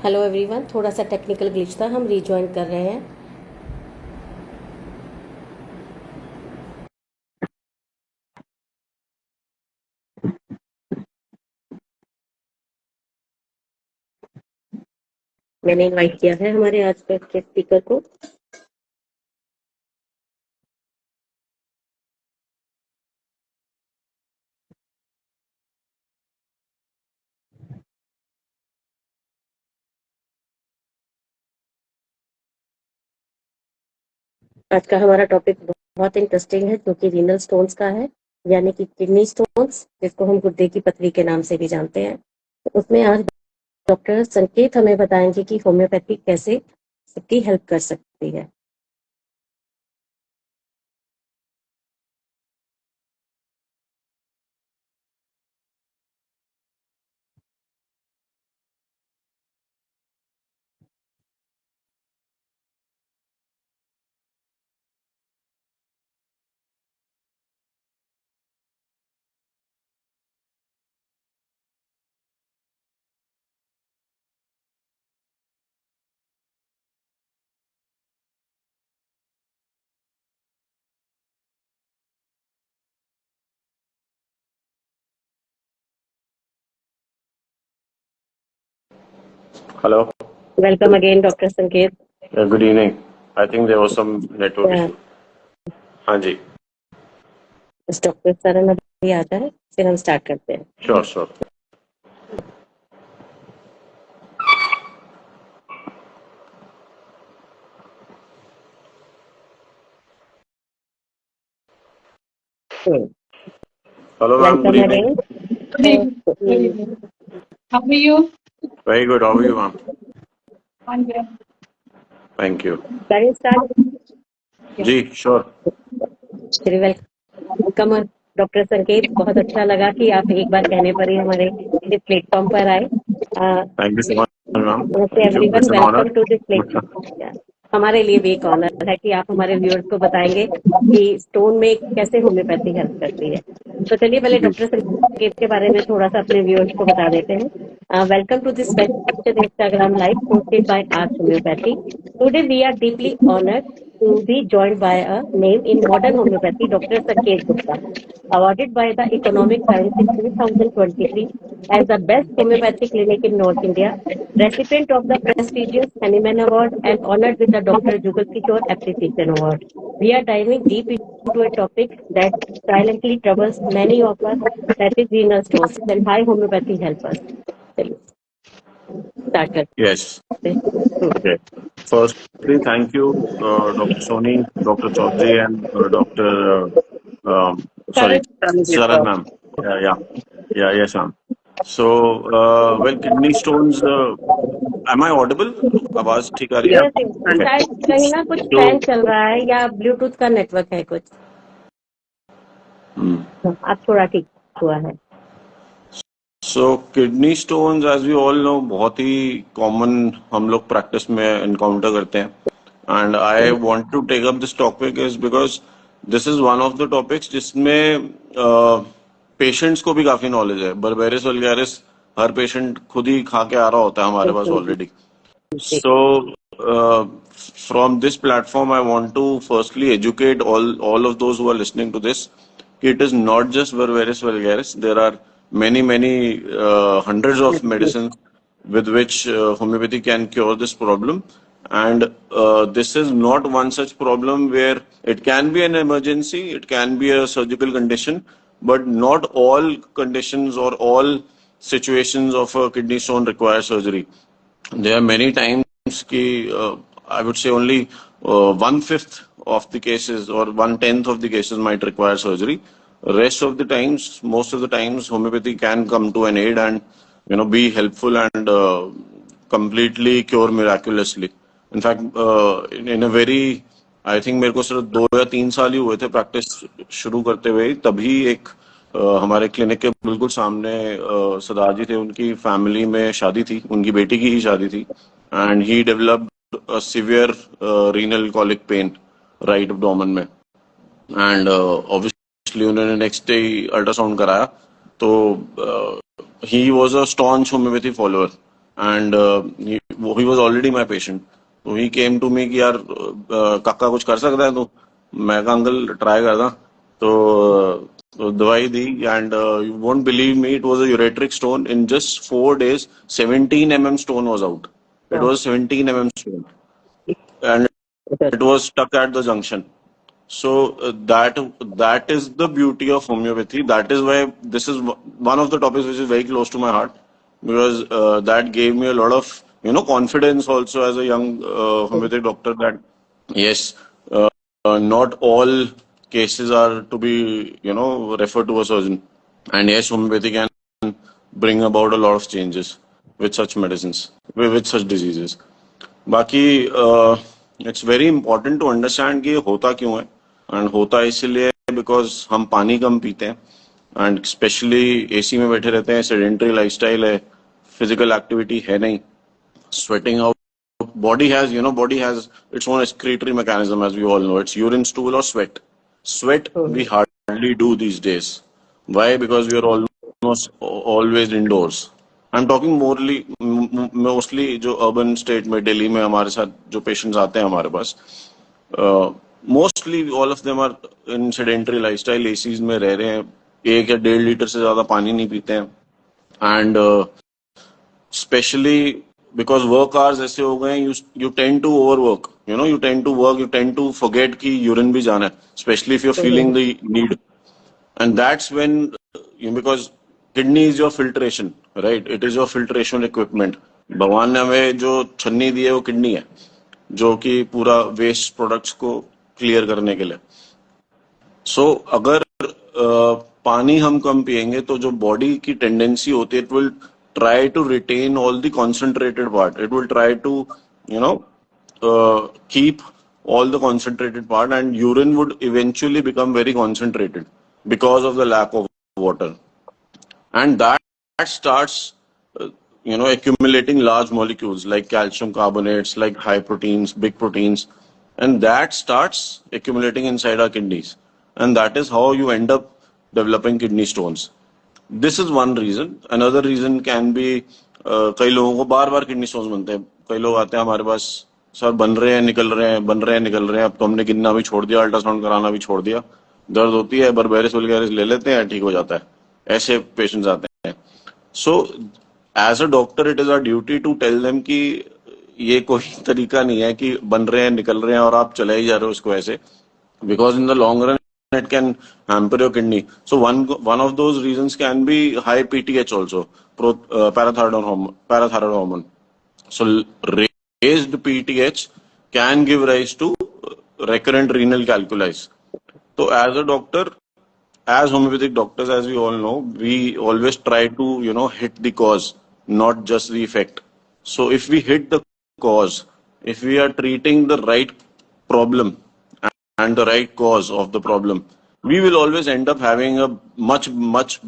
Hello everyone, थोड़ा सा technical glitch था, हम रीजॉइन कर रहे हैं। मैंने इनवाइट किया है हमारे आज के स्पीकर को। आज का हमारा टॉपिक बहुत इंटरेस्टिंग है, जो कि रीनल स्टोन्स का है, यानी कि किडनी स्टोन्स, जिसको हम गुर्दे की पथरी के नाम से भी जानते हैं। तो उसमें आज डॉक्टर संकेत हमें बताएंगे कि होम्योपैथी कैसे सबकी हेल्प कर सकती है। Hello. वेलकम अगेन डॉक्टर संकेत। Good evening. I think there was some network issue. हाँ जी. डॉक्टर सरन अभी आता है, फिर हम स्टार्ट करते हैं। Sure, sure. Hello, ma'am. Good welcome evening. Again. Good evening. Good evening. How are you? Very good. How are you, ma'am? I'm good. Thank you. करें start. जी, sure. Welcome doctor संकेत, बहुत अच्छा लगा कि आप एक बार कहने पर ही हमारे इस प्लेटफॉर्म पर आए। Thank you so much, ma'am. नमस्ते Thank you. Everyone, It's an honor. Welcome to this platform. हमारे लिए भी एक ऑनर है कि आप हमारे व्यूअर्स को बताएंगे कि स्टोन में कैसे होम्योपैथी हेल्प करती है। तो चलिए पहले जी. डॉक्टर संकेत के बारे में थोड़ा सा अपने व्यूअर्स को बता देते हैं। Welcome to this special Instagram live hosted by Art Homeopathy. Today we are deeply honored to be joined by a name in modern homeopathy, Dr. Sanket Gupta, awarded by the Economic Times in 2023 as the best homeopathy clinic in North India, recipient of the prestigious Hahnemann Award and honored with the Dr. Jugal Kishore Appreciation Award. We are diving deep into a topic that silently troubles many of us, that is renal stones, and how homeopathy help us. चलिए start करते Yes. हैं। Okay. Firstly, thank you, Dr. Soni, Dr. Chaudhary, and Dr. Sorry, Saran, ma'am. Yeah. Yes, ma'am. So, well, kidney stones. Am I audible? आवाज ठीक आ रही है? Yes, Okay. शायद कहीं ना कुछ So, फैन चल रहा है या ब्लूटूथ का नेटवर्क है कुछ। अब थोड़ा ठीक हुआ है। So kidney stones, as we all know, बहुत ही common हम लोग practice में encounter करते हैं. And I want to take up this topic is because this is one of the topics जिसमें patients को भी काफी knowledge है. Berberis vulgaris हर patient खुद ही खा के आ रहा होता है हमारे पास already. So from this platform, I want to firstly educate all of those who are listening to this. It is not just Berberis vulgaris. There are many hundreds of medicines with which homeopathy can cure this problem. And this is not one such problem where it can be an emergency, it can be a surgical condition, but not all conditions or all situations of a kidney stone require surgery. There are many times ki, I would say only 1/5 of the cases or 1/10 of the cases might require surgery. Rest of the times, most of the times, homeopathy can come to an aid and be helpful and completely cure miraculously. In fact, in a very, I think मेरे को सिर्फ 2 या 3 साल ही हुए थे practice शुरू करते हुए, तभी एक हमारे क्लिनिक के बिल्कुल सामने सरदार जी थे, उनकी फैमिली में शादी थी, उनकी बेटी की ही शादी थी, and he developed a severe renal colic pain right abdomen में, एंड ऑब्वियसली उन्होंने नेक्स्ट डे अल्ट्रासाउंड कराया, तो he was a staunch homeopathy follower and he was already my patient. So he came to me कि यार काका कुछ कर सकता है तो मैं कहा अंकल ट्राई करना तो दवाई दी and you won't believe me, it was a ureteric stone. In just 4 days 17 mm stone was out. It was 17 mm stone and it was stuck at the junction. So that is the beauty of homeopathy. That is why this is one of the topics which is very close to my heart, because that gave me a lot of confidence also as a young homeopathic doctor, that yes, not all cases are to be referred to a surgeon, and yes, homeopathy can bring about a lot of changes with such medicines, with such diseases. बाकी it's very important to understand कि ये होता क्यों है, and होता इसलिए because हम पानी कम पीते हैं एंड स्पेशली एसी में बैठे रहते हैं, सेडेंटरी लाइफस्टाइल है, फिजिकल एक्टिविटी है नहीं, sweating out, body has its own excretory mechanism, as we all know. It's urine, stool or sweat we hardly do these days. Why? Because we are almost always indoors. I'm talking mostly जो urban state में, दिल्ली में हमारे साथ जो patients आते हैं हमारे पास, mostly all of them are in sedentary lifestyle, ACs में रह रहे हैं, 1 या 1.5 लीटर से ज्यादा पानी नहीं पीते हैं, and especially because work hours ऐसे हो गए, you tend to overwork, you tend to forget कि urine भी जाना है, especially if you're feeling the need, and that's when because kidney is your filtration, right? It is your filtration equipment. भगवान ने हमें जो छन्नी दी है वो किडनी है, जो कि पूरा वेस्ट प्रोडक्ट्स को क्लियर करने के लिए. सो अगर पानी हम कम पिएंगे तो जो बॉडी की टेंडेंसी होती है, it will try to retain all the concentrated part. It will try to keep all the concentrated part, and urine would eventually become very concentrated because of the lack of water, and that starts accumulating large molecules like calcium carbonates, like high proteins, big proteins, and that starts accumulating inside our kidneys, and that is how you end up developing kidney stones. This is one reason. Another reason can be कई लोगों को बार बार kidney stones बनते हैं. कई लोग आते हैं हमारे पास, सर बन रहे हैं निकल रहे हैं, बन रहे हैं निकल रहे हैं, अब तो हमने गिनना भी छोड़ दिया, अल्ट्रासाउंड कराना भी छोड़ दिया, दर्द होती है, बर्बेरिस वल्गैरिस ले लेते हैं, ठीक हो जाता है. ऐसे पेशेंट्स आते हैं. So as a doctor it is our duty to tell them कि ये कोई तरीका नहीं है कि बन रहे हैं निकल रहे हैं और आप चले ही जा रहे हो इसको ऐसे, because in the long run it can hamper your kidney. So one of those reasons can be high PTH also, parathyroid hormone. So raised PTH can give rise to recurrent renal calculi. So as a doctor, as homeopathic doctors, as we all know, we always try to hit the cause, not just the effect. So if we hit the cause, if we are treating the right problem and the right cause of the problem, we will always end up having a much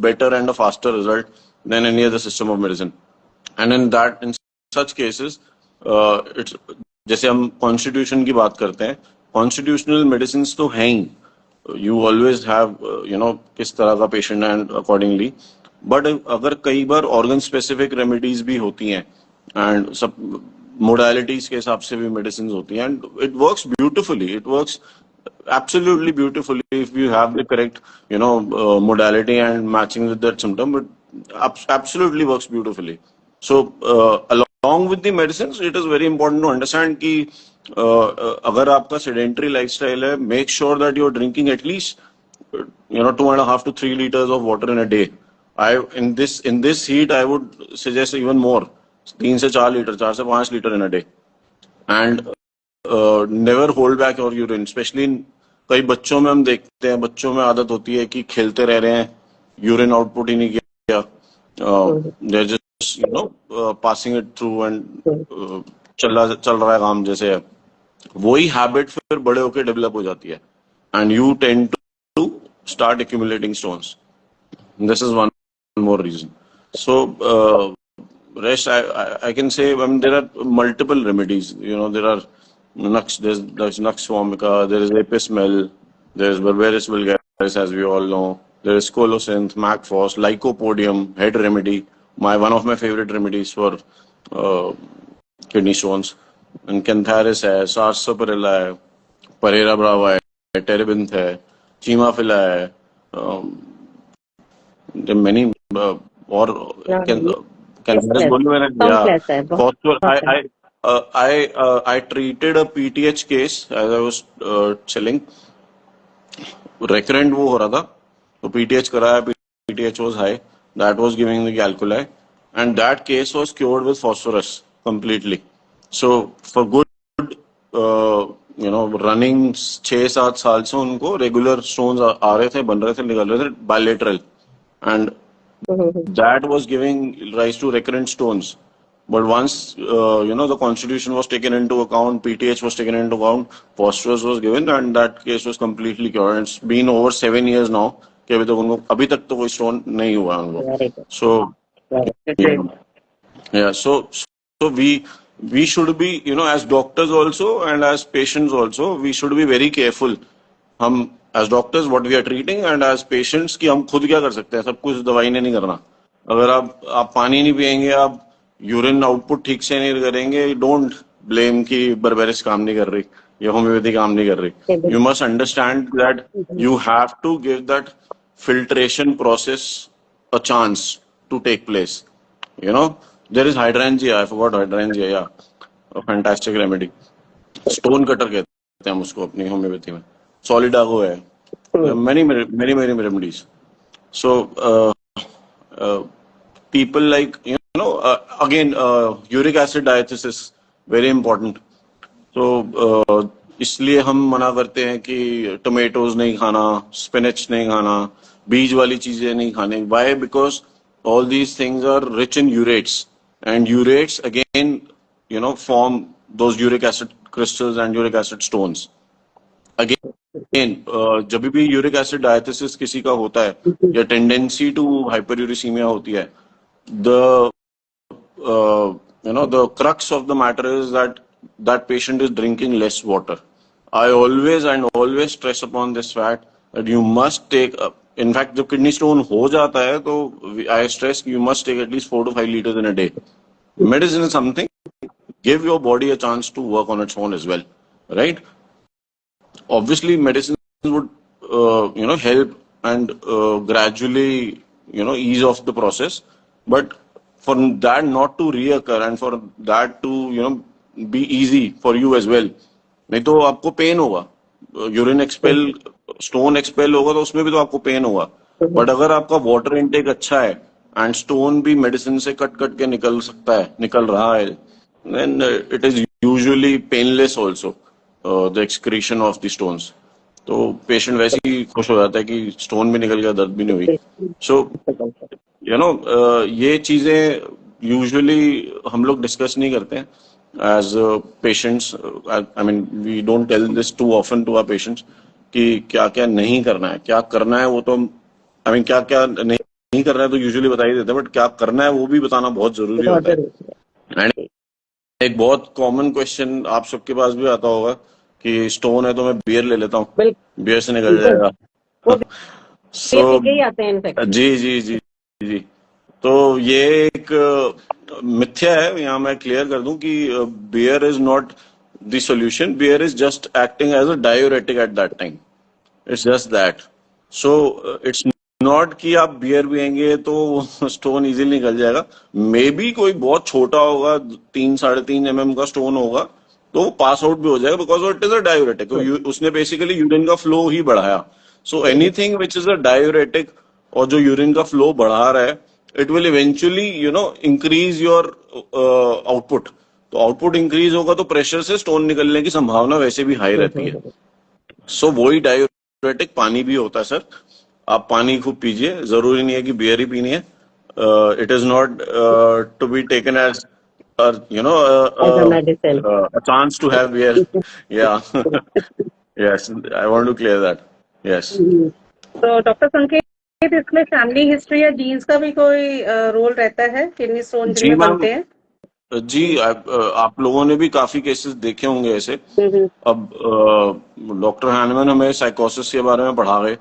better and a faster result than any other system of medicine. And in such cases, it's जैसे हम constitution की बात करते हैं, constitutional medicine तो हैं ही, you always have किस तरह का पेशेंट एंड अकॉर्डिंगली, बट अगर कई बार ऑर्गन स्पेसिफिक रेमेडीज भी होती हैं एंड सब मोडालिटीज के हिसाब से भी मेडिसिन होती हैं, and it works beautifully, it works absolutely beautifully if you have the correct modality and matching with that symptom. It absolutely works beautifully. So along with the medicines, it is very important to understand कि अगर आपका sedentary lifestyle है, make sure that you're drinking at least 2.5 to 3 liters of water in a day. In this heat I would suggest even more, 3 से 4 litre, 4 से 5 litre in a day. And never hold back your urine, especially कई बच्चों में हम देखते हैं, बच्चों में आदत होती है कि खेलते रह रहे हैं, यूरिन आउटपुट ही नहीं किया, they're just passing it through and चल रहा है काम जैसे है. वही हैबिट फिर बड़े होके डेवलप हो जाती है and you tend to start accumulating stones. This is one more reason. So rest I can say, there are multiple remedies. There are there's Nux vomica, there is Apis mel, there is Berberis vulgaris, as we all know, there is Colocynth, Macphos, Lycopodium, head remedy. One of my favorite remedies for kidney stones, cantharis है, सार्सापारिला है, Perera Brava है, टेरेबिंथ है, चीमाफिला है, many और cantharis बोली मैंने, या countless है, बहुत phosphor. है। I treated a PTH case as I was selling. Recurrent वो हो रहा था, तो PTH कराया, PTH was high, that was giving the calculi, and that case was cured with phosphorus completely. So for good running 6-7 साल से उनको regular stones आ रहे थे, बन रहे थे, निकल रहे थे bilateral, and that was giving rise to recurrent stones. But once the constitution was taken into account, PTH was taken into account, phosphorus was given, and that case was completely cured. And it's been over 7 years now कि अभी तक तो कोई stone नहीं हुआ उनको. Very good. So Very good. yeah, so we should be, as doctors also and as patients also, we should be very careful. हम as doctors what we are treating and as patients कि हम खुद क्या कर सकते हैं, सब कुछ दवाई ने नहीं करना. अगर आप पानी नहीं पियेंगे, आप यूरिन आउटपुट ठीक से नहीं करेंगे, डोंट ब्लेम कि बर्बेरिस काम नहीं कर रही या होम्योपैथी काम नहीं कर रही. You must understand that you have to give that filtration process a chance to take place. There is hydrangea, I forgot hydrangea, yeah, a fantastic remedy. Stone cutter कहते हैं हम उसको अपनी होम्योपैथी में. Solidago है, many remedies. So people like again uric acid diathesis very important. तो इसलिए हम मना करते हैं कि टोमेटोज नहीं खाना, स्पिनच नहीं खाना, बीज वाली चीजें नहीं खाने. Why? Because all these things are rich in urates, and urates again form those uric acid crystals and uric acid stones. Again जब भी यूरिक एसिड डायथिसिस किसी का होता है या टेंडेंसी टू हाइपरयूरिसीमिया होती है, the crux of the matter is that patient is drinking less water. I always stress upon this fact that you must take, in fact जब kidney stone हो जाता है तो I stress you must take at least 4 to 5 liters in a day. Medicine is something, give your body a chance to work on its own as well, right? Obviously medicine would help and gradually ease off the process, but for that not to reoccur and for that to be easy for you as well, नहीं तो आपको pen होगा, urine expel, stone expel होगा तो उसमें भी तो आपको पेन होगा. बट अगर आपका वाटर इनटेक अच्छा है एंड स्टोन भी मेडिसिन से कट के निकल रहा है, then it is usually painless also, the excretion of the stones. तो पेशेंट वैसे ही खुश हो जाता है कि स्टोन भी निकल गया, दर्द भी नहीं हुई. सो ये चीजें यूजुअली हम लोग डिस्कस नहीं करते हैं as patients. I mean we don't tell this too often to our patients कि क्या क्या नहीं करना है. क्या करना है वो तो आई मीन क्या क्या नहीं करना है तो यूजुअली बता ही देते हैं, बट क्या करना है वो भी बताना बहुत जरूरी होता है. एंड एक बहुत कॉमन क्वेश्चन आप सबके पास भी आता होगा कि स्टोन है तो मैं बियर ले लेता हूँ, बियर से निकल जाएगा. सो जी, तो ये एक मिथ्या है. यहाँ मैं क्लियर कर दूं कि beer is not the solution. Beer is just acting as a diuretic at that time. It's just that. So it's not कि आप बियर पियेंगे तो स्टोन इजीली निकल जाएगा. मे बी कोई बहुत छोटा होगा, 3-3.5 mm का स्टोन होगा तो पास आउट भी हो जाएगा because it is a diuretic. उसने बेसिकली यूरिन का फ्लो ही बढ़ाया. So anything which is a diuretic और जो यूरिन का फ्लो बढ़ा रहा है, it will eventually increase your output. तो आउटपुट इंक्रीज होगा तो प्रेशर से स्टोन निकलने की संभावना वैसे भी हाई रहती है. सो वही डायूरेटिक पानी भी होता है सर. आप पानी खूब पीजिए, जरूरी नहीं है कि बियर ही पीनी है. It is not to be taken as a chance to have beer. Yeah. Yes, I want to clear that. Yes. तो डॉक्टर संकेत, इसमें फैमिली हिस्ट्री या जीन्स का भी कोई रोल रहता है किडनी स्टोन जिनमें बनते हैं? जी, आप लोगों ने भी काफी केसेस देखे होंगे ऐसे. अब डॉक्टर हैनमन हमें साइकोसिस के बारे में पढ़ा गए.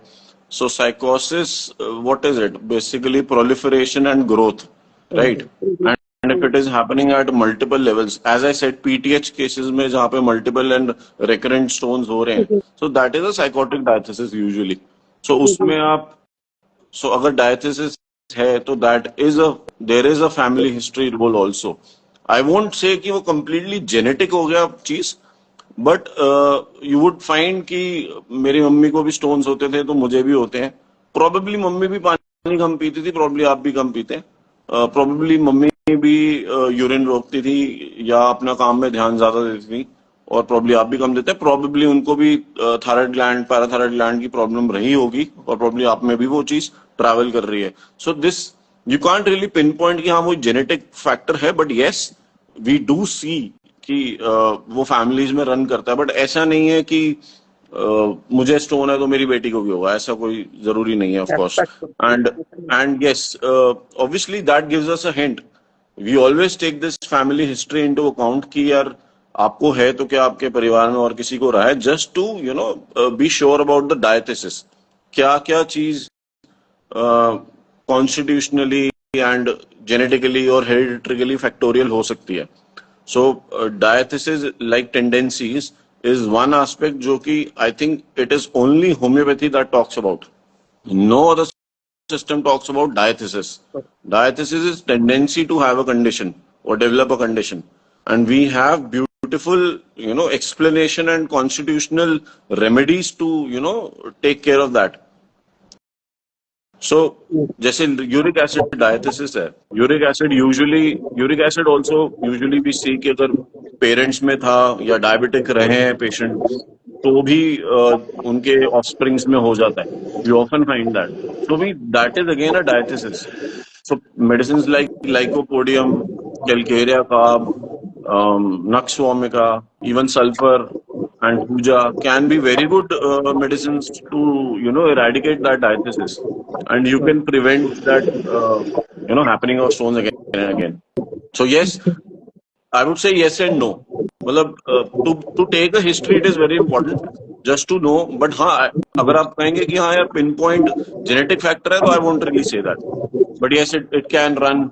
सो साइकोसिस, what is it? Basically proliferation and growth, right? and if it is happening at multiple levels, as I said, PTH cases में जहाँ पे multiple and recurrent stones हो रहे हैं, so that is a psychotic diathesis usually. So उसमें आप, so अगर diathesis है तो there is a family history role also. I won't say कि वो completely genetic हो गया चीज, बट यू वुड फाइंड कि मेरी मम्मी को भी स्टोन्स होते थे तो मुझे भी होते हैं. प्रोबेबली मम्मी भी पानी कम पीती थी, प्रोबेबली आप भी कम पीते हैं, प्रोबेबली मम्मी भी यूरिन रोकती थी या अपना काम में ध्यान ज्यादा देती थी, और प्रोबेबली आप भी कम देते हैं. प्रोबेबली उनको भी थायराइड ग्लैंड, पैराथायराइड ग्लैंड की प्रॉब्लम रही होगी, और प्रोबेबली आप में भी वो चीज ट्रैवल कर रही है. So this you can't really pin point कि हाँ वो जेनेटिक फैक्टर है, but yes we do see कि वो फैमिलीज में रन करता है. बट ऐसा नहीं है कि मुझे स्टोन है तो मेरी बेटी को भी होगा, ऐसा कोई जरूरी नहीं है, of course. And yes, obviously that gives us a hint. We always take this family history into account कि यार आपको है तो क्या आपके परिवार में और किसी को रहा है, just to be sure about the diathesis. क्या क्या चीज कॉन्स्टिट्यूशनली एंड जेनेटिकली और हेरिडिटरीली फैक्टोरियल हो सकती है. So diathesis like tendencies is one aspect जो कि I think it is only homeopathy that talks about. No other system talks about diathesis. Diathesis is tendency to have a condition or develop a condition, and we have beautiful explanation and constitutional remedies to take care of that. So जैसे uric acid diathesis है, uric acid also usually भी सी कि अगर parents में था या diabetic रहे हैं पेशेंट तो भी उनके ऑफस्प्रिंग्स में हो जाता है. We often find that. So we that is again a diathesis. So medicines like lycopodium, calcarea carb, nux vomica, even sulfur and puja can be very good medicines to eradicate that diathesis, and you can prevent that happening of stones again and again. So yes, I would say yes and no. मतलब to take a history it is very important just to know, but हाँ अगर आप कहेंगे कि हाँ यार pin point genetic factor है तो I won't really say that, but yes it can run,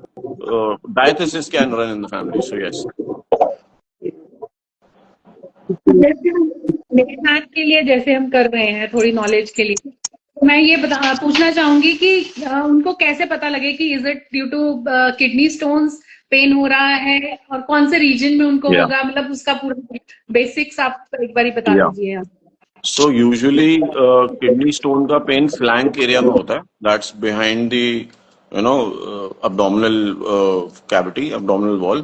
diathesis can run in the family. So yes. मेरे साथ के लिए जैसे हम कर रहे हैं थोड़ी नॉलेज के लिए, मैं ये पूछना चाहूंगी कि उनको कैसे पता लगे कि is it due to kidney stones pain हो रहा है और कौन से रीजन में उनको होगा, मतलब उसका पूरा बेसिक्स आप एक बार बता दीजिए. सो यूजुअली किडनी स्टोन का पेन फ्लैंक एरिया में होता है, that's behind the abdominal cavity, abdominal wall.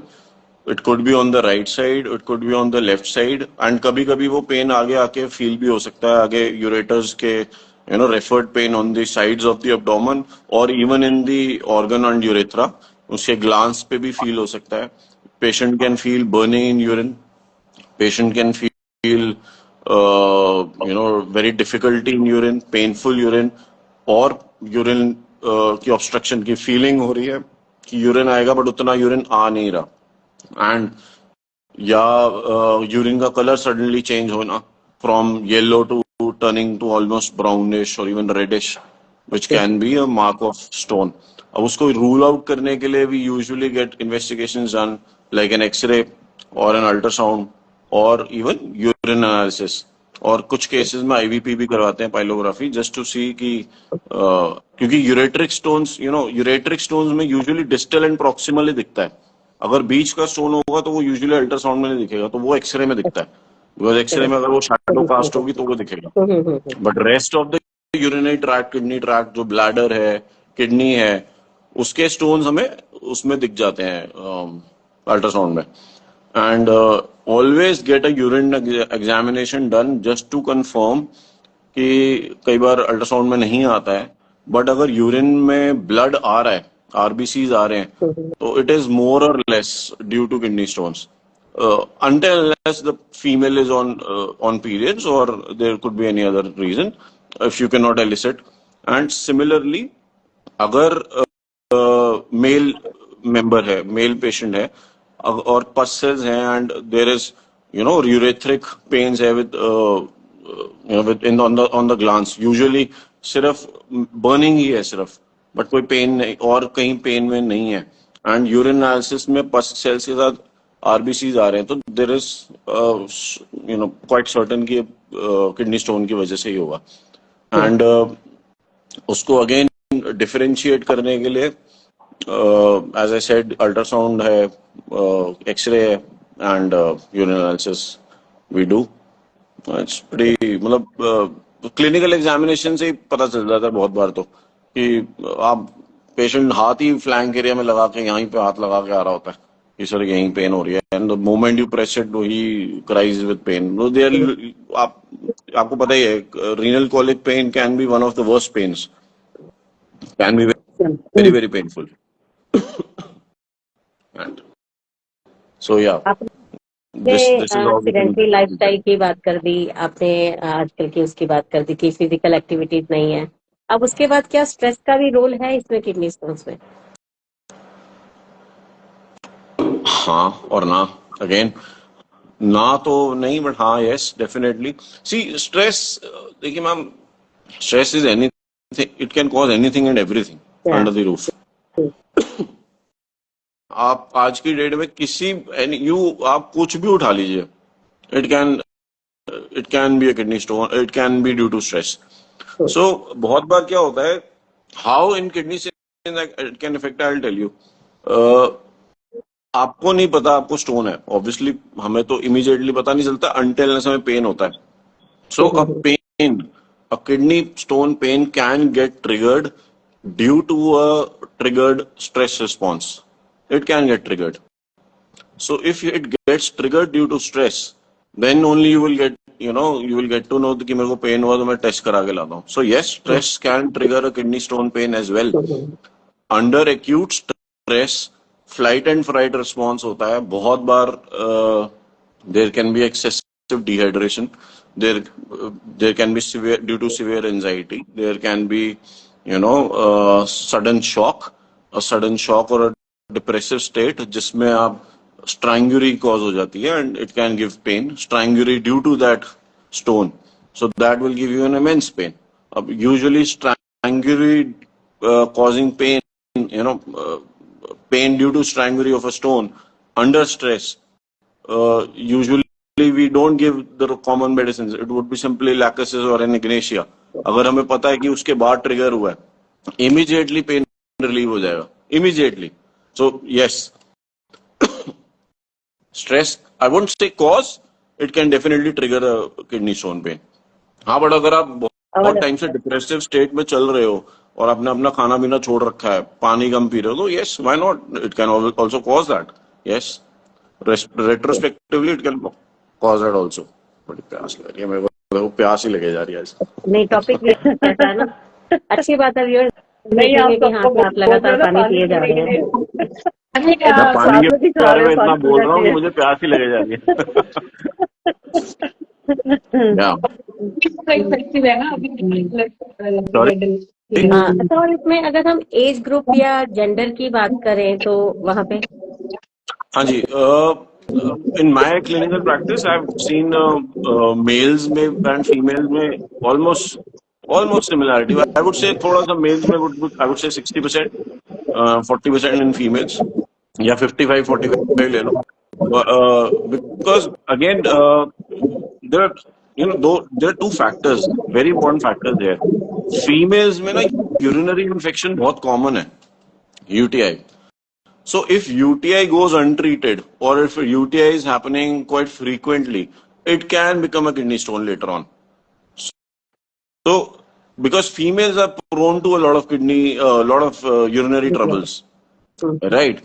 It could be on the right side, it could be on the left side, and कभी कभी वो पेन आगे आके फील भी हो सकता है, आगे यूरेटर्स के referred pain on the sides of the abdomen or even in the organ and urethra, उसके ग्लांस पे भी फील हो सकता है. Patient can feel burning in urine, patient can feel very difficulty in urine, painful urine, और urine की obstruction की feeling हो रही है कि urine आएगा but उतना urine आ नहीं रहा. And या यूरिन का कलर सडनली चेंज होना from yellow to turning to almost brownish और even reddish, which can be a mark of stone. अब उसको रूल आउट करने के लिए we usually get investigations done like an x-ray और एन अल्ट्रासाउंड और even urine analysis, और कुछ केसेस में आईवीपी भी करवाते हैं, पाइलोग्राफी, जस्ट टू सी कि क्योंकि यूरेट्रिक स्टोन्स में यूजुअली डिस्टल एंड प्रॉक्सिमल ही दिखता है. अगर बीच का स्टोन होगा तो वो यूजुअली अल्ट्रासाउंड में नहीं दिखेगा, तो वो एक्सरे में दिखता है, बिकॉज एक्सरे में अगर वो शैडो कास्ट होगी तो वो दिखेगा. But rest of the urinary tract, kidney tract, जो ब्लैडर है, किडनी है, उसके स्टोन्स हमें उसमें दिख जाते हैं अल्ट्रासाउंड में. And always get a urine examination done just to confirm कि कई बार अल्ट्रासाउंड में नहीं आता है, बट अगर यूरिन में ब्लड आ रहा है, आरबीसीज आ रहे हैं, तो it is more or less due to kidney stones until unless the female is on periods or there could be any other reason if you cannot elicit. And similarly अगर male member है, male patient है और passes हैं and there is urethric pains है with on the glans, usually सिर्फ burning ही है सिर्फ, बट कोई पेन नहीं और कहीं पेन में नहीं है, एंड यूरिन एनालिसिस में पस सेल्स के साथ आरबीसीज आ रहे हैं, तो देर इज क्वाइट सर्टेन कि किडनी स्टोन की वजह से ही होगा। एंड उसको अगेन डिफरेंशिएट करने के लिए एज आई सेड अल्ट्रासाउंड है, एक्सरे है, and urine analysis we do. It's pretty, मतलब क्लिनिकल एग्जामिनेशन से ही पता चल जाता है बहुत बार तो कि आप पेशेंट हाथ ही फ्लैंक एरिया में लगा के यहीं पे हाथ लगा के आ रहा होता है कि सर यहीं पेन हो रही है, and the moment you press it he cries with pain. आपको पता ही है renal colic pain can be one of the worst pains, can be very very painful. And so या आपने एक्सीडेंटली लाइफस्टाइल की बात कर दी, आपने आजकल की उसकी बात कर दी कि फिजिकल एक्टिविटीज नहीं है। अब उसके बाद क्या स्ट्रेस का भी रोल है इसमें किडनी स्टोन्स में? हाँ और ना, अगेन ना तो नहीं, बट हाँ यस डेफिनेटली। सी स्ट्रेस, देखिए ma'am, stress is anything, it can cause anything and everything under the roof. आप आज की डेट में किसी आप कुछ भी उठा लीजिए, it can be a kidney stone, it can be due to stress. So बहुत बार क्या होता है, how in kidney it can affect, I will tell you. आपको नहीं पता आपको स्टोन है, ऑब्वियसली हमें तो इमीडिएटली पता नहीं चलता अनटिल हमें पेन होता है। सो a kidney stone pain can get triggered due to a triggered stress response. It can get triggered. So if it gets triggered due to stress, then only you will get to know कि मेरे को pen हुआ तो मैं test करा के लाता हूँ. So yes, stress can trigger a kidney stone pain as well. Under acute stress, flight and fright response होता है. बहुत बार there can be excessive dehydration. There can be due to severe anxiety. There can be sudden shock, a sudden shock or a depressive state जिसमें आप strangulary cause हो जाती है, and it can give pain. Strangulary due to that stone, so that will give you an immense pain. Usually strangulary causing pain, pain due to strangulary of a stone under stress. Usually we don't give the common medicines. It would be simply lachesis or an ignatia. अगर हमें पता है कि उसके बाद trigger हुआ है, immediately pain relieve हो जाएगा, immediately. So yes, stress, I won't say cause, it can definitely trigger a kidney stone pain. हाँ, बट अगर आप बहुत टाइम से डिप्रेसिव स्टेट में चल रहे हो और आपने अपना खाना पीना छोड़ रखा है, पानी कम पी रहे हो, तो yes, why not? It can also cause that. Yes, retrospectively it can cause that also. बड़ी प्यास लग रही है मेरे को, प्यास ही लगे जा रही है। नहीं, टॉपिक ऐसा है ना, अच्छी बात है व्यूअर्स, नहीं आप लगातार पानी पिए जा रहे हैं। पानी के बारे में इतना बोल रहा हूँ कि मुझे प्यास ही लगे जा रही है। अच्छा, और इसमें अगर हम एज ग्रुप या जेंडर की बात करें तो वहां पे? हाँ जी, in my clinical practice I've seen males में and females में almost similarity. I would say थोड़ा सा males में I would say 60%, 40% in females, या 55-45 ले लो, because again there are two factors, very important factors there. Females में ना urinary infection बहुत common है, UTI. So if UTI goes untreated, or if UTI is happening quite frequently, it can become a kidney stone later on. So because females are prone to a lot of urinary troubles, right?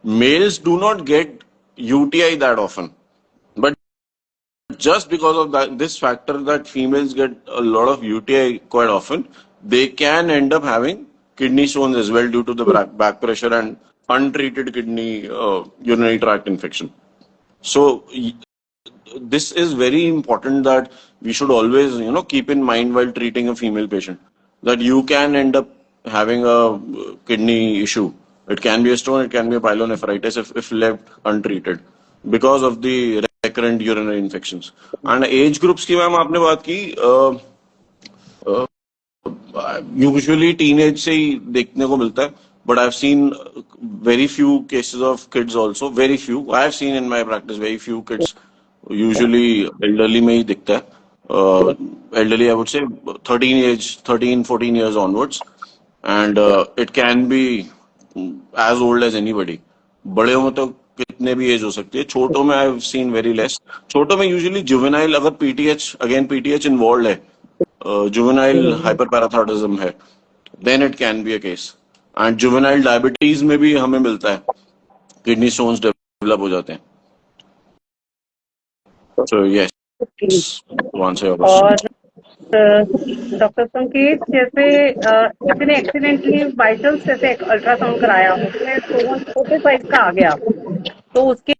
Males do not get UTI that often, but just because of this factor that females get a lot of UTI quite often, they can end up having kidney stones as well due to the back pressure and untreated kidney urinary tract infection. So this is very important that we should always keep in mind while treating a female patient, that you can end up having a kidney issue. It can be a stone, it can be a pyelonephritis if left untreated because of the recurrent urinary infections. And age groups की ma'am आपने बात की, usually teenage से ही देखने को मिलता है, but I've seen very few cases of kids also. Very few. I have seen in my practice very few kids. Usually elderly में ही दिखता है. Elderly, I would say 13, 14 years onwards, and it can be as old as anybody. बड़े में तो कितने भी as हो सकती है. छोटों में I've seen very less. छोटों में usually juvenile, अगर PTH involved है, juvenile hyperparathyroidism है, then it can be a case. And juvenile diabetes में भी हमें मिलता है, kidney stones develop हो जाते हैं. So yes, to answer your question. और डॉक्टर संकेत, जैसे किसी ने एक्सीडेंटली बाई चांस जैसे अल्ट्रासाउंड कराया, उसमें स्टोन छोटे साइज का आ गया, तो उसके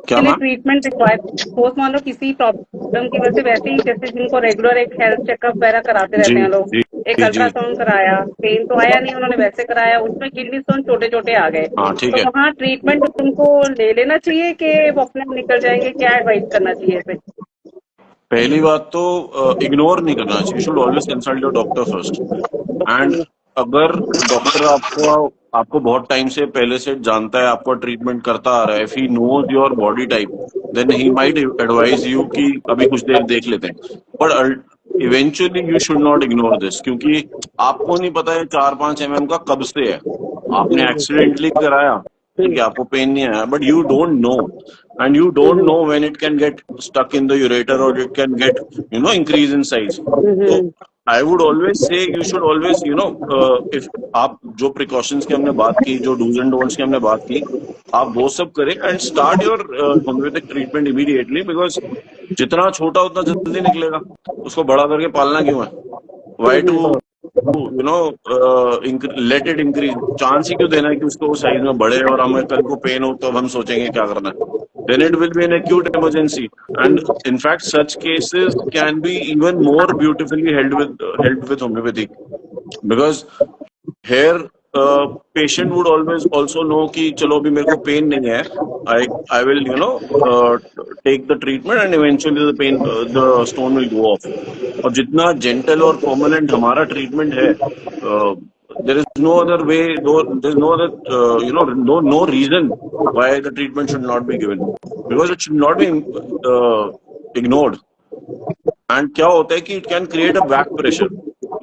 क्या लिए मैम? ट्रीटमेंट रिक्वायर, सपोज मान लो किसी प्रॉब्लम की वजह से, वैसे ही जैसे जिनको रेगुलर एक हेल्थ चेकअप वगैरह कराते रहते हैं लोग, एक जी अल्ट्रासाउंड कराया, पेन तो आया नहीं, उन्होंने वैसे कराया, उसमें किडनी स्टोन छोटे छोटे आ गए, हाँ ठीक तो है. वहाँ ट्रीटमेंट उनको ले लेना चाहिए कि वो अपने आप निकल जाएंगे? क्या एडवाइस करना चाहिए इसे? पहली बात तो इग्नोर नहीं करना चाहिए. You should always consult your doctor first. And अगर डॉक्टर आपको बहुत टाइम से पहले से जानता है, आपका ट्रीटमेंट करता आ रहा है, if he knows your body type, then he might advise you कि अभी कुछ देर देख लेते हैं. But eventually you should not ignore this, क्योंकि आपको नहीं पता है 4-5 mm का कब से है. आपने एक्सीडेंटली कराया, ठीक है, आपको पेन नहीं आया, but you don't know, and you don't know when it can get stuck in the ureter or it can get increase in size. So I would always say you should always if आप जो precautions की हमने बात की, जो do's and don'ts की हमने बात की, आप वो सब करें and start your homeopathic treatment immediately, because जितना छोटा उतना जल्दी निकलेगा, उसको बड़ा करके पालना क्यों है? Why to let it increase? Chance ही क्यों देना है कि उसको साइज में बढ़े और हमें कल को पेन हो तो हम सोचेंगे क्या करना है. Then it will be an acute emergency, and in fact such cases can be even more beautifully helped with homeopathy, because here patient would always also know कि चलो अभी मेरे को पेन नहीं है, I will take the treatment and eventually the pain the stone will go off. और जितना gentle और permanent हमारा treatment है, there is no other way, there is no other no reason why the treatment should not be given, because it should not be ignored. And क्या होता है कि it can create a back pressure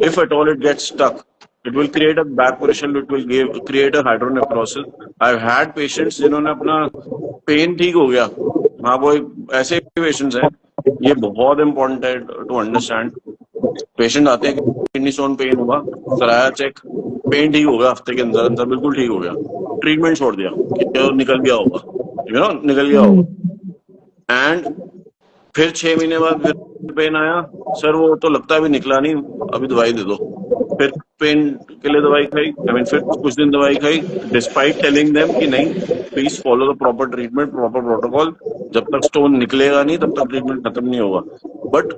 if at all it gets stuck. It will create a back pressure, it will create a hydronephrosis. I've had patients जिन्होंने अपना pen ठीक हो गया. हाँ, वो ऐसे पेशेंट्स हैं, ये बहुत इंपॉर्टेंट है टू अंडरस्टैंड. पेशेंट आते हैं, किडनी स्टोन पेन हुआ, कराया चेक, पेन ठीक हो गया, हफ्ते के अंदर अंदर बिल्कुल ठीक हो गया, ट्रीटमेंट छोड़ दिया कि निकल गया होगा, निकल गया होगा. एंड फिर 6 महीने बाद फिर पेन आया, सर वो तो लगता है अभी निकला नहीं, अभी दवाई दे दो. फिर पेन के लिए दवाई खाई, फिर कुछ दिन दवाई खाई, डिस्पाइट टेलिंग देम कि नहीं, please follow the proper treatment, proper protocol, जब तक स्टोन निकलेगा नहीं तब तक ट्रीटमेंट खत्म नहीं होगा. बट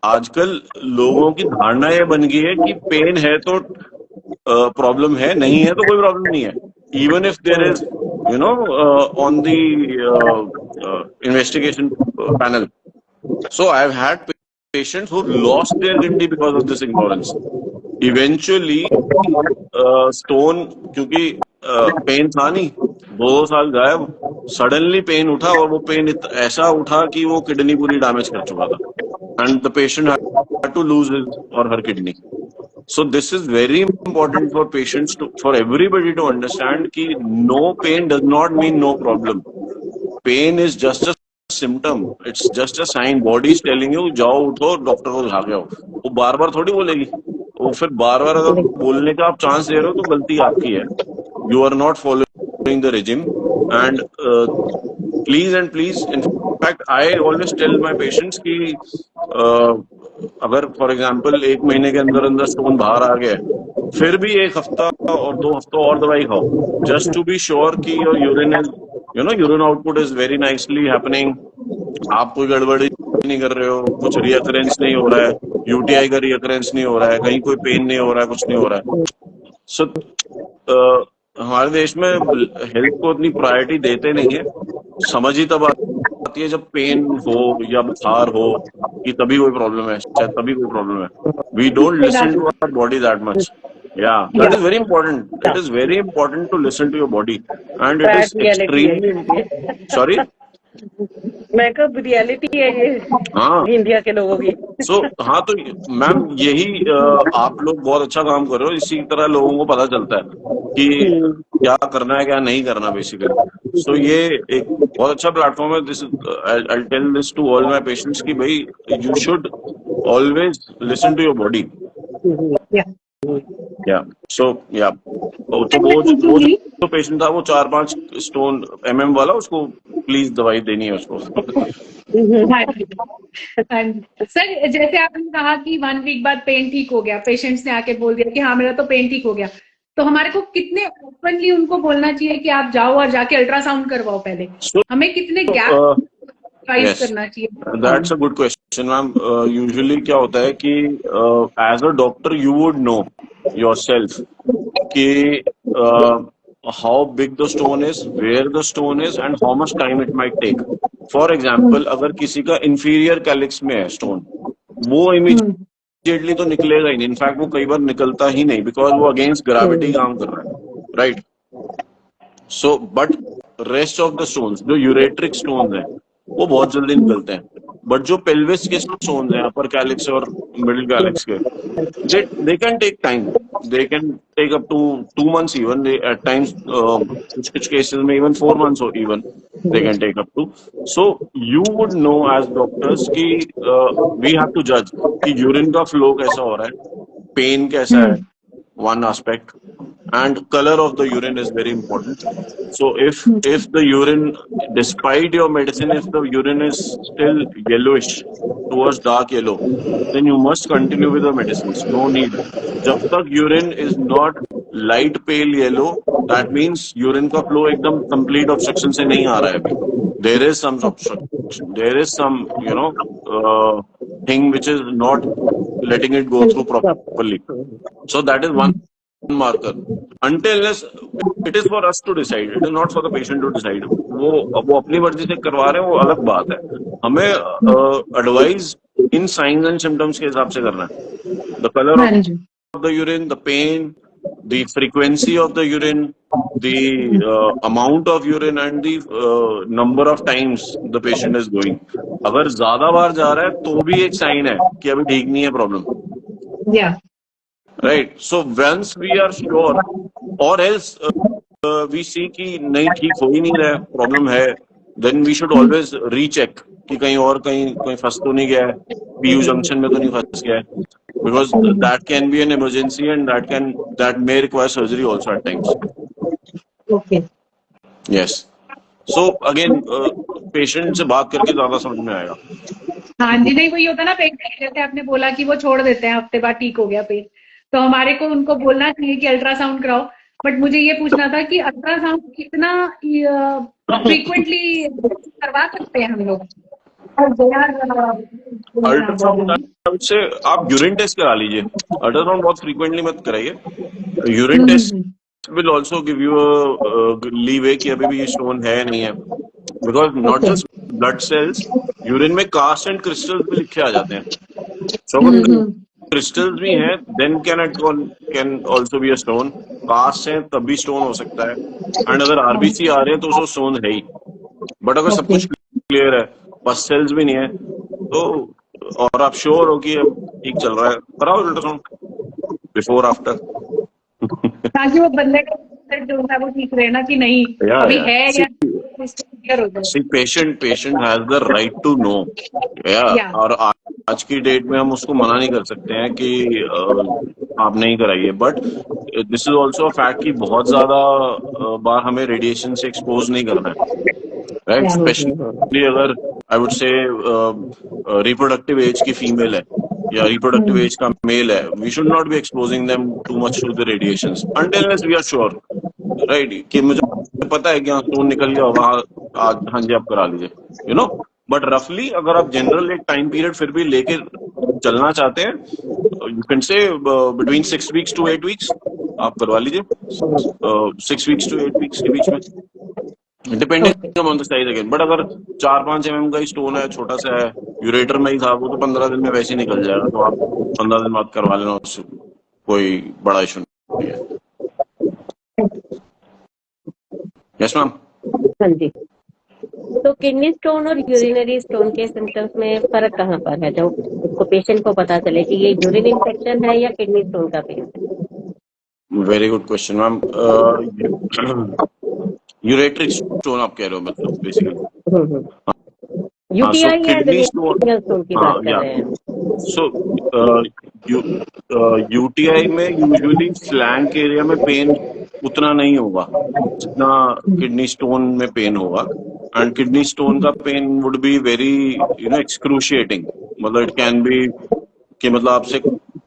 आजकल लोगों की धारणा ये बन गई है कि पेन है तो प्रॉब्लम है, नहीं है तो कोई प्रॉब्लम नहीं है, even if there is on the investigation panel. So I've had patients who lost their kidney because of this ignorance. Eventually stone, क्योंकि पेन था नहीं, 2 साल गायब, सडनली पेन उठा और वो पेन ऐसा उठा कि वो किडनी पूरी डैमेज कर चुका था, and the patient had to lose his or her kidney. So this is very important for patients for everybody to understand कि no pain does not mean no problem. Pain is just a symptom. It's just a sign. Body is telling you जाओ उठो, doctor को दिखा के आओ. वो बार बार थोड़ी बोलेगी. वो फिर बार बार अगर बोलने का आप चांस दे रहे हो तो गलती आपकी है. You are not following the regime. And please, in fact, I always tell my patients कि अगर फॉर एग्जाम्पल 1 महीने के अंदर अंदर स्टोन बाहर आ गया, फिर भी 1 हफ्ता और 2 हफ्तों और दवाई खाओ, जस्ट टू बी श्योर कि your urine output is very nicely happening, आप कोई गड़बड़ी नहीं कर रहे हो, कुछ रियकरेंस नहीं हो रहा है, यूटीआई का रियकरेंस नहीं हो रहा है, कहीं कोई पेन नहीं हो रहा है, कुछ नहीं हो रहा है. सो हमारे देश में हेल्थ को उतनी प्रायोरिटी देते नहीं है. समझ ही तब आती है जब पेन हो या बुखार हो कि तभी कोई प्रॉब्लम है, शायद तभी कोई प्रॉब्लम है. We don't listen to our body that much. Yeah, that is very important. It is very important to listen to your body, and it is Sad reality है extremely. ये। Sorry. मैं कब reality है ये हाँ, India के लोगों की। हाँ तो मैम यही आप लोग बहुत अच्छा काम कर रहे हो, इसी तरह लोगों को पता चलता है कि क्या करना है क्या नहीं करना बेसिकली। सो ये एक बहुत अच्छा प्लेटफॉर्म है। This I tell this to all my patients कि भाई you should always listen to your body. या सो या तो वो जो पेशेंट था वो 4-5 स्टोन वाला, उसको प्लीज दवाई देनी है उसको। सर जैसे आपने कहा कि 1 वीक बाद पेन ठीक हो गया, पेशेंट्स ने आके बोल दिया कि हाँ मेरा तो पेन ठीक हो गया, तो हमारे को कितने ओपनली उनको बोलना चाहिए कि आप जाओ और जाके अल्ट्रासाउंड करवाओ पहले? हमें कितने गैप Yes, करना चाहिए? that's a good question, ma'am. Usually क्या होता है कि as a doctor you would know yourself कि how big the stone is, where the stone is, and how much time it might take. For example, अगर किसी का inferior calyx में है stone, वो immediately तो निकलेगा ही नहीं। इनफैक्ट वो कई बार निकलता ही नहीं, बिकॉज वो अगेंस्ट ग्रेविटी काम कर रहा है, right? So but rest of the stones, जो यूरेट्रिक स्टोन्स हैं, वो बहुत जल्दी निकलते हैं। बट जो पेल्विस के स्टोन्स हैं, अपर कैलिक्स और मिडिल कैलिक्स के, they can take time. They can take up to 2 months even. At times, कुछ cases में even 4 months or even they can take up to. So you would know as doctors कि we have to judge कि urine का flow कैसा हो रहा है, pain कैसा है, one aspect, and color of the urine is very important. So if the urine, despite your medicine, if the urine is still yellowish towards dark yellow, then you must continue with the medicines. No need. जब तक urine is not light pale yellow, that means urine का flow एकदम complete obstruction से नहीं आ रहा है अभी. There is some obstruction. There is some thing which is not letting it go through properly. So that is one marker. Until unless it is for us to decide, it is not for the patient to decide. वो अपनी मर्जी से करवा रहे हैं, वो अलग बात है। हमें advice in science and symptoms के हिसाब से करना है। The color of the urine, the pain, the frequency of the urine, the amount of urine, and the number of times the patient is going. अगर ज्यादा बार जा रहा है तो भी एक साइन है कि अभी ठीक नहीं है problem. Right. So once we are sure, or else we see कि नहीं ठीक हो ही नहीं रहा है, प्रॉब्लम है, then we should always recheck कि कहीं फंस तो नहीं गया है, PU जंक्शन में तो नहीं फंस गया है, because that can be an emergency and that may require surgery also at times. Okay. Yes. So again, patient से बात करके ज्यादा समझ में आएगा। हाँ जी, नहीं वही होता ना, पेन जैसे आपने बोला कि वो छोड़ देते हैं, हफ्ते बाद ठीक हो गया पेन, तो हमारे को उनको बोलना चाहिए कि अल्ट्रासाउंड कराओ। बट मुझे ये पूछना था कि अल्ट्रासाउंड कितना फ्रीक्वेंटली करवा सकते हैं हम लोग? अल्ट्रासाउंड से आप यूरिन टेस्ट करा लीजिए, अल्ट्रासाउंड बहुत फ्रीक्वेंटली मत कराइए। Urine test will also give you leeway कि अभी भी ये स्टोन है नहीं है, because not just blood cells, urine में कास्ट एंड क्रिस्टल्स भी लिखे आ जाते हैं। सो क्रिस्टल्स भी हैं, then can also be a stone. Cast है तब भी स्टोन हो सकता है, एंड अगर आरबीसी आ रहे हैं तो उसको स्टोन है ही। बट अगर सब कुछ क्लियर है, पस सेल्स भी नहीं है, तो और आप श्योर हो कि ठीक चल रहा है, कराओ अल्ट्रासाउंड बिफोर आफ्टर, ताकि वो बंदे का जो है वो ठीक रहे ना कि नहीं अभी है या क्लियर हो जाए। See, patient has the right to know. और आज की डेट में हम उसको मना नहीं कर सकते हैं कि आप नहीं कराइए, but this is also fact कि बहुत ज्यादा बार हमें रेडिएशन से एक्सपोज नहीं करना है, राइट? स्पेशली अगर I would say reproductive age की फीमेल है या रिप्रोडक्टिव एज का मेल है, we should not be exposing them too much to the radiations until unless we are sure, right, कि मुझे पता है कि हाँ स्टोन निकल गया वहां, आज हाँ जी आप करा लीजिए, यू नो। बट रफली अगर आप जनरल एक टाइम पीरियड फिर भी लेके चलना चाहते हैं, you can say between 6 weeks to 8 weeks आप करवा लीजिए, 6 weeks to 8 weeks के बीच में, depending on the size again. But अगर 4-5 mm का ही स्टोन है, छोटा सा है, यूरेटर में ही था, वो तो 15 दिन में वैसे ही निकल जाएगा, तो आप 15 दिन बाद करवा लेना, उससे कोई बड़ा इशू नहीं। Yes ma'am. हाँ जी। तो किडनी स्टोन और यूरिनरी स्टोन के सिम्टम्स में फर्क कहाँ पर है, जब उसको पेशेंट को पता चले कि ये यूरिन इन्फेक्शन है या किडनी स्टोन का पेन है? Very good question ma'am. Ureteric stone आप कह रहे हो मतलब बेसिकली। हम्म। हाँ, सो यूटीआई या किडनी स्टोन, रीनल स्टोन की हाँ बात कर या रहे हैं। सो यूटीआई में यूजुअली फ्लैंक एरिया में पेन उतना नहीं होगा जितना किडनी स्टोन में पेन होगा। एंड किडनी स्टोन का pain would be very excruciating. मतलब इट कैन बी कि मतलब आपसे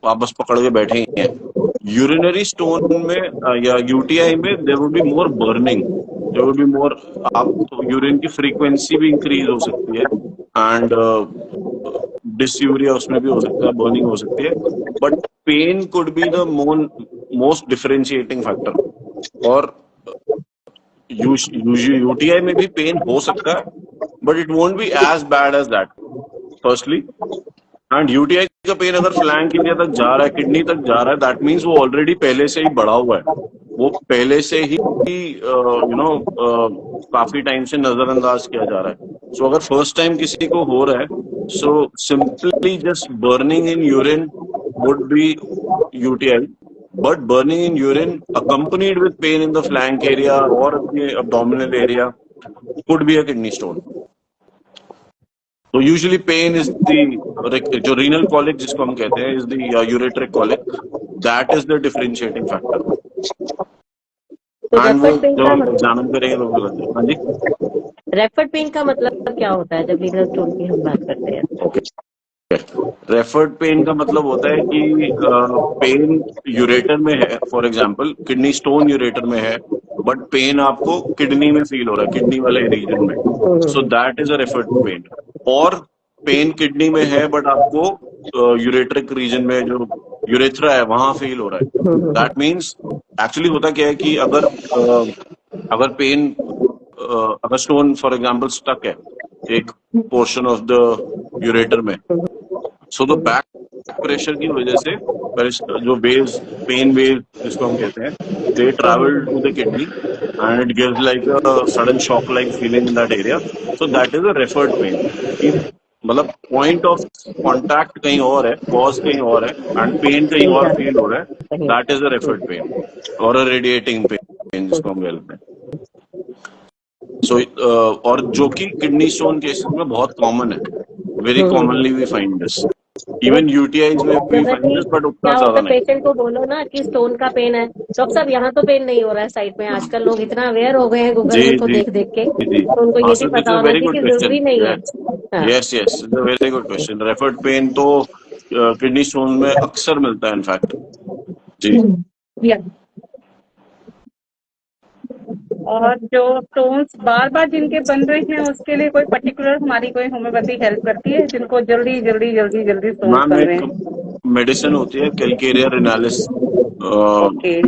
आप बस पकड़ के बैठे ही हैं। यूरिनरी स्टोन में या यूटीआई में there would be more burning, there would be more, आप यूरिन की फ्रीक्वेंसी भी इंक्रीज हो सकती है एंड डिसयूरिया उसमें भी हो सकता है, बर्निंग हो सकती है, but pain could be the most differentiating factor. और यूटीआई में भी पेन हो सकता है but it won't be as bad as that firstly. And UTI का पेन अगर फ्लैंक एरिया तक जा रहा है, किडनी तक जा रहा है, दैट मीन्स वो ऑलरेडी पहले से ही बढ़ा हुआ है, वो पहले से ही काफी टाइम से नजरअंदाज किया जा रहा है। सो अगर फर्स्ट टाइम किसी को हो रहा है, so simply just burning in urine would be UTI, but burning in urine accompanied with pain in the flank area or the abdominal area could be a kidney stone. So usually pain is the जो renal colic जिसको हम कहते हैं is the ureteric colic, that is the differentiating factor. तो And वो referred pain जब का हम मतलब, एग्जामिन करेंगे तो पता लग जाएगा। हाँ जी। रेफर्ड पेन का मतलब क्या होता है जब रीनल स्टोन की हम बात करते हैं? ओके, रेफर्ड पेन का मतलब होता है कि पेन यूरेटर में है, for example kidney stone ureter में है बट पेन आपको किडनी में फील हो रहा है, किडनी वाले रीजन में, सो that is a referred pen. और पेन किडनी में है बट आपको यूरेट्रिक रीजन में जो यूरेथ्रा है वहां फील हो रहा है, दैट मीन्स एक्चुअली होता क्या है कि अगर पेन अगर स्टोन फॉर एग्जांपल स्टक है एक पोर्शन ऑफ द यूरेटर में, सो द बैक प्रेशर की वजह से जो वेव्स, पेन वेव जिसको हम कहते हैं, they travel to the kidney and it gives like a sudden shock like feeling in that area, so that is a referred pain. मतलब पॉइंट ऑफ कॉन्टैक्ट कहीं और है, कॉज कहीं और है एंड पेन कहीं और फील हो रहा है, that is a referred pen और अ रेडिएटिंग पेन जिसको हम कहते हैं। सो और जो कि किडनी स्टोन केसेस में बहुत कॉमन है, very commonly we find this, even UTIs में भी फाइंड दिस, बट उतना क्या होता ज्यादा है, नहीं। पेशेंट को बोलो ना कि स्टोन का पेन है, डॉक्टर साहब यहाँ तो पेन नहीं हो रहा है साइड में। आजकल लोग इतना अवेयर हो गए हैं गूगल जी को जी देख देख के, जी। तो उनको हाँ, ये भी सो दिस पता इज अ होना वेरी चाहिए गुड कि जरूरी क्वेश्चन। नहीं है। हाँ। Yes yes, is a very good question. Referred pain तो किडनी स्टोन में अक्सर मिलता है इनफैक्ट। जी। या और जो स्टोन्स बार बार जिनके बन रहे हैं उसके लिए कोई पर्टिकुलर हमारी कोई होम्योपैथी हेल्प करती है, जिनको जल्दी जल्दी जल्दी जल्दी स्टोन्स मैम बन रहे एक हैं? मेडिसिन होती है कैलकेरिया रिनालिस, ओके,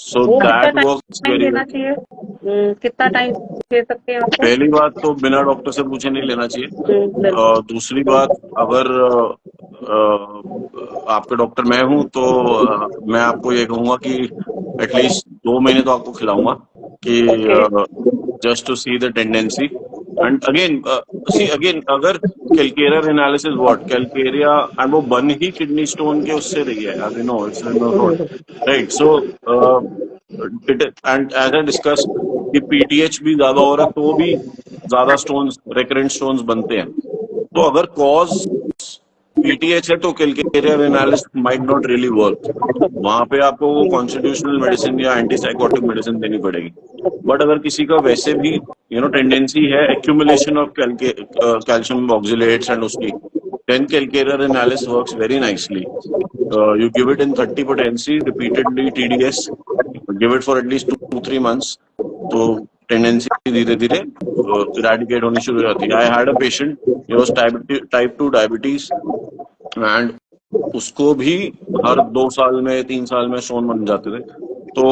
सो वो कितना दैट वर्क्स टाइम वेरी लेना वेल। चाहिए? कितना टाइम दे सकते हैं उसको? पहली बात तो बिना डॉक्टर से पूछे नहीं लेना चाहिए। बिल्कुल। दूसरी बात, अगर आपके डॉक्टर मैं हूं तो मैं आपको ये कहूंगा कि एटलीस्ट 2 महीने तो आपको खिलाऊंगा कि just to see the tendency and again see again, अगर calcarea analysis what calcarea and वो बन ही किडनी स्टोन के उससे रही है, I know it's renal road, right? So and as I discuss कि पीटीएच भी ज्यादा हो रहा है तो भी ज्यादा स्टोन्स, रिकरेंट स्टोन्स बनते हैं। तो अगर कॉज पीटीएच है तो calcarea renalis might not really work, वहां पे आपको वो कॉन्स्टिट्यूशनल मेडिसिन या एंटीसाइकोटिक मेडिसिन देनी पड़ेगी। बट अगर किसी का वैसे भी टेंडेंसी है एक्यूमुलेशन ऑफ कैल्शियम ऑक्सिलेट्स एंड उसकी, then calcareous renalis works very nicely. You give it in 30 potency repeatedly TDS, give it for at least 2-3 months, तो टेंडेंसी धीरे धीरे इरेडिकेट होनी शुरू हो जाती है। I had a patient, he was type 2 diabetes and उसको भी हर 2 साल में 3 साल में स्टोन बन जाते थे, तो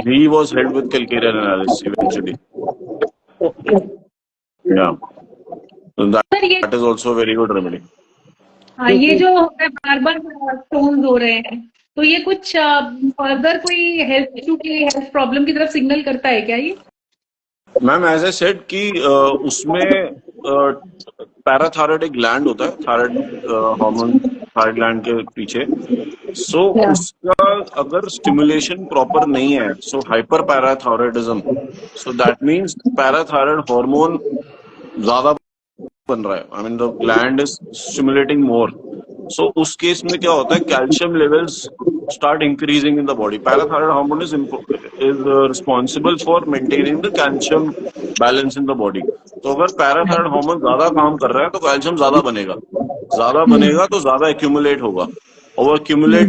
he was held with calcarea renalis eventually. या सर ये that is also very good remedy. हाँ, ये जो बार बार स्टोन्स हो रहे हैं, तो ये कुछ फर्दर कोई हेल्थ इशू के लिए, हेल्थ प्रॉब्लम की तरफ सिग्नल करता है क्या ये? मैम एज ए सेड कि उसमें पैराथायराइड एक ग्लैंड होता है, थायराइड हार्मोन थायराइड ग्लैंड के पीछे। सो Yeah. उसका अगर स्टिमुलेशन प्रॉपर नहीं है, so hyper parathyroidism, so that means parathyroid hormone ज्यादा बन रहा है, I mean the gland is stimulating more. So उस केस में क्या होता है, calcium levels start increasing in the body. Parathyroid hormone is responsible for maintaining the calcium balance in the body. तो अगर पैराथायराइड हार्मोन ज्यादा काम कर रहा है तो कैल्शियम ज्यादा बनेगा तो ज्यादा एक्यूमुलेट होगा, और वो एक्यूमुलेट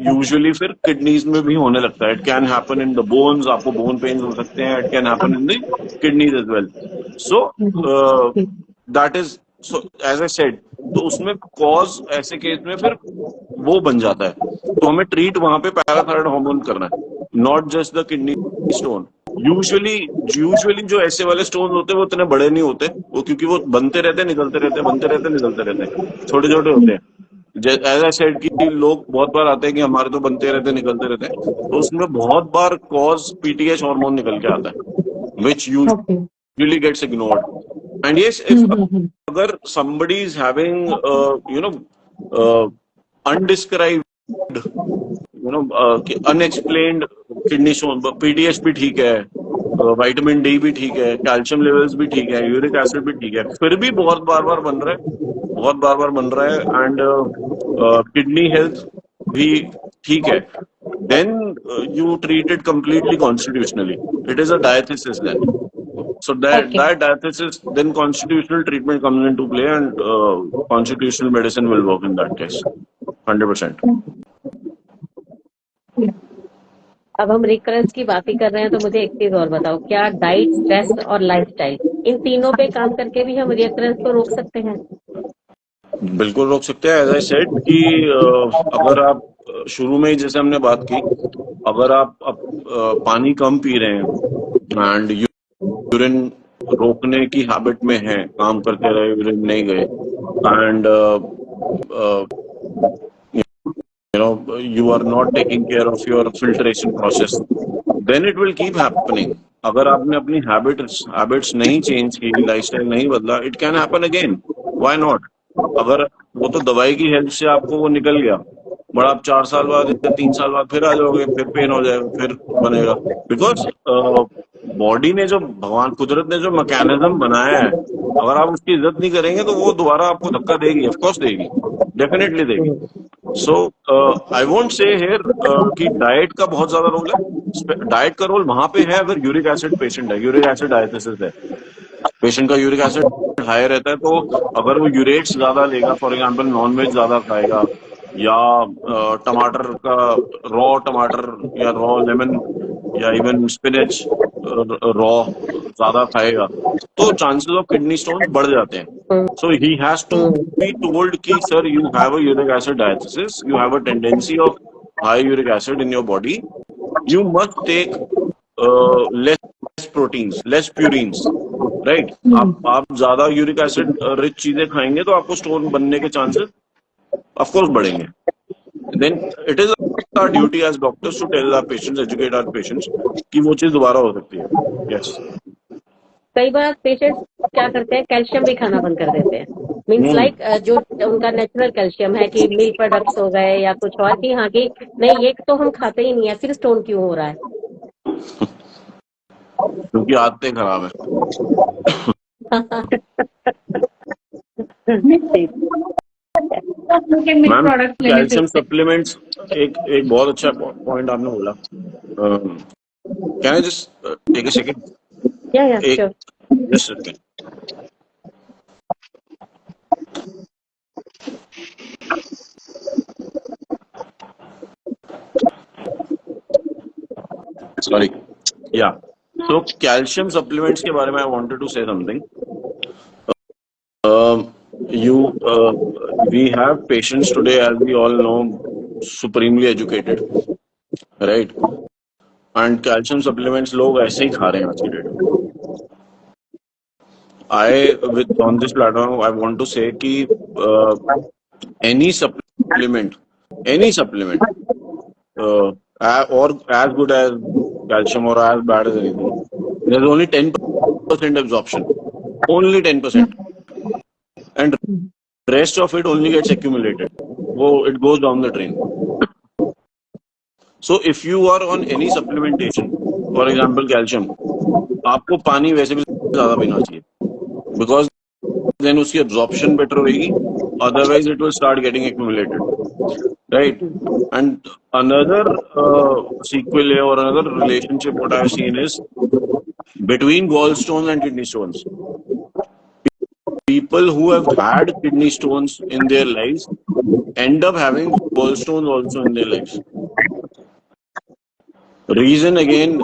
यूजुअली फिर किडनीज में भी होने लगता है। It can happen in the bones, आपको बोन पेन हो सकते हैं, it can happen in the kidneys as well. So that is, so as I said, तो उसमें कॉज ऐसे केस में फिर वो बन जाता है, तो हमें ट्रीट वहां पे पैराथायराइड हार्मोन करना है, not just the kidney stone. Usually जो ऐसे वाले स्टोन होते हैं वो इतने बड़े नहीं होते, वो क्योंकि वो बनते रहते निकलते रहते, छोटे छोटे होते हैं। एज आई सेड कि लोग बहुत बार आते हैं कि हमारे तो बनते रहते निकलते रहते हैं, तो उसमें बहुत बार कॉज पीटीएच हार्मोन निकल के आता है, which usually gets ignored. And yes, if अगर somebody is having undescribed, unexplained kidney stone, PTH भी ठीक है, विटामिन डी भी ठीक है, कैल्शियम लेवल्स भी ठीक है, यूरिक एसिड भी ठीक है, फिर भी बहुत बार बार बन रहा है एंड किडनी हेल्थ भी ठीक है, then you treat it completely constitutionally. It is a diathesis then. So that diathesis, then constitutional treatment comes into play, and constitutional medicine will work in that case, 100%. अब हम recurrence की बात ही कर रहे हैं, तो मुझे एक चीज और बताओ, क्या डाइट, स्ट्रेस और लाइफस्टाइल, इन तीनों पे काम करके भी हम रिकरेंस को रोक सकते हैं? बिल्कुल रोक सकते हैं। एज आई सेड कि अगर आप शुरू में ही जैसे हमने बात की, अगर आप पानी कम पी रहे हैं एंड यूरिन रोकने की हैबिट में है, काम करते रहे यूरिन नहीं गए, and you are not taking care of your filtration process, then it will keep happening. अगर आपने अपनी हैबिट्स नहीं चेंज की, लाइफस्टाइल नहीं बदला, it can happen again, why not. अगर वो तो दवाई की हेल्प से आपको वो निकल गया, बट आप 4 साल बाद या 3 साल बाद फिर आ जाओगे, फिर पेन हो जाएगा, फिर बनेगा, बिकॉज बॉडी ने जो, भगवान कुदरत ने जो मैकेनिज्म बनाया है, अगर आप उसकी इज्जत नहीं करेंगे तो वो दोबारा आपको धक्का देगी, ऑफकोर्स देगी, डेफिनेटली देगी। सो आई वोंट से हियर कि डाइट का बहुत ज्यादा रोल है। डाइट का रोल वहां पे है अगर यूरिक एसिड पेशेंट है, यूरिक एसिड डायथिसिस है, पेशेंट का यूरिक एसिड हाई रहता है, तो अगर वो यूरेट्स ज्यादा लेगा, फॉर एग्जांपल नॉनवेज ज्यादा खाएगा, या टमाटर का रॉ टमाटर या रॉ लेमन या इवन स्पिनच रॉ ज्यादा खाएगा, तो चांसेस ऑफ किडनी स्टोन बढ़ जाते हैं। So he has to be told कि sir, you have a uric acid diathesis, you have a tendency of high uric acid in your body, you must take less proteins, less purines, right? आप ज्यादा uric acid rich चीजें खाएंगे तो आपको stone बनने के chances of course बढ़ेंगे। Then it is our duty as doctors to tell our patients, educate our patients कि वो चीज दोबारा हो सकती है। Yes. कई बार पेशेंट क्या करते हैं, कैल्शियम भी खाना बंद कर देते हैं, मीन्स लाइक जो उनका नेचुरल कैल्शियम है कि मिल्क प्रोडक्ट्स हो गए या कुछ और, की हाँ कि नहीं ये तो हम खाते ही नहीं है, फिर स्टोन क्यों हो रहा है? क्योंकि आदतें खराब है। मैम कैल्शियम सप्लीमेंट्स, एक बहुत अच्छा पॉइंट आपने बोला। Can I just take a second? Yeah sure, just second. Sorry. Yeah. So calcium supplements के बारे में I wanted to say something. We have patients today, as we all know, supremely educated, right? And calcium supplements लोग ऐसे ही खा रहे हैं आज की डेट में। On this platform, I want to say कि any supplement, or as good as calcium or as bad as anything, there's only 10% 10% absorption, only 10%, and rest of it only gets accumulated. It goes down the drain. So if you are on any supplementation, for example calcium, आपको पानी वैसे भी ज्यादा पीना चाहिए, because then उसकी absorption better होगी, otherwise it will start getting accumulated, right? And another sequel or another relationship what I have seen is between gallstones and kidney stones. People who have had kidney stones in their lives end up having gallstones also in their lives. Reason again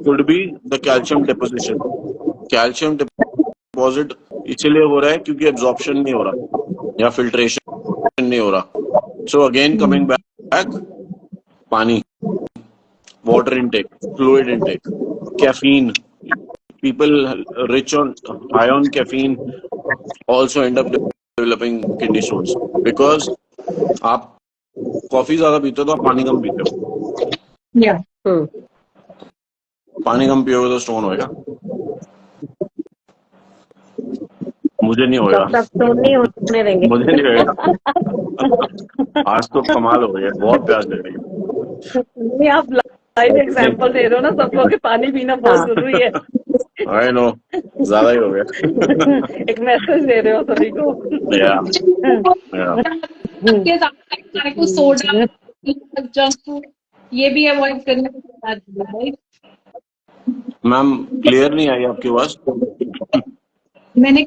could be the calcium deposition. Calcium deposit इसलिए हो रहा है क्योंकि absorption नहीं हो रहा या filtration नहीं हो रहा. So again coming back, पानी, water intake, fluid intake, caffeine. People rich on high on caffeine also end up developing kidney stones because आप कॉफी ज्यादा पीते हो तो आप पानी कम पीते हो. Yeah. पानी कम पियोगे तो स्टोन होएगा. मुझे नहीं होएगा. डॉक्टर स्टोन नहीं होने देंगे. मुझे नहीं होएगा. आज तो कमाल हो गया, बहुत प्यास लग रही है. नहीं, आप लाइव एग्जांपल दे रहे हो ना सब लोग के पानी पीना बहुत जरूरी है. आई नो, ज्यादा ही हो गया. एक मैसेज दे रहे हो सभी को. हमारे को सोडा, जंक फूड ये भी अवॉइड करने को बता दीजिए. मैम क्लियर नहीं आई आपकी आवाज. मैंने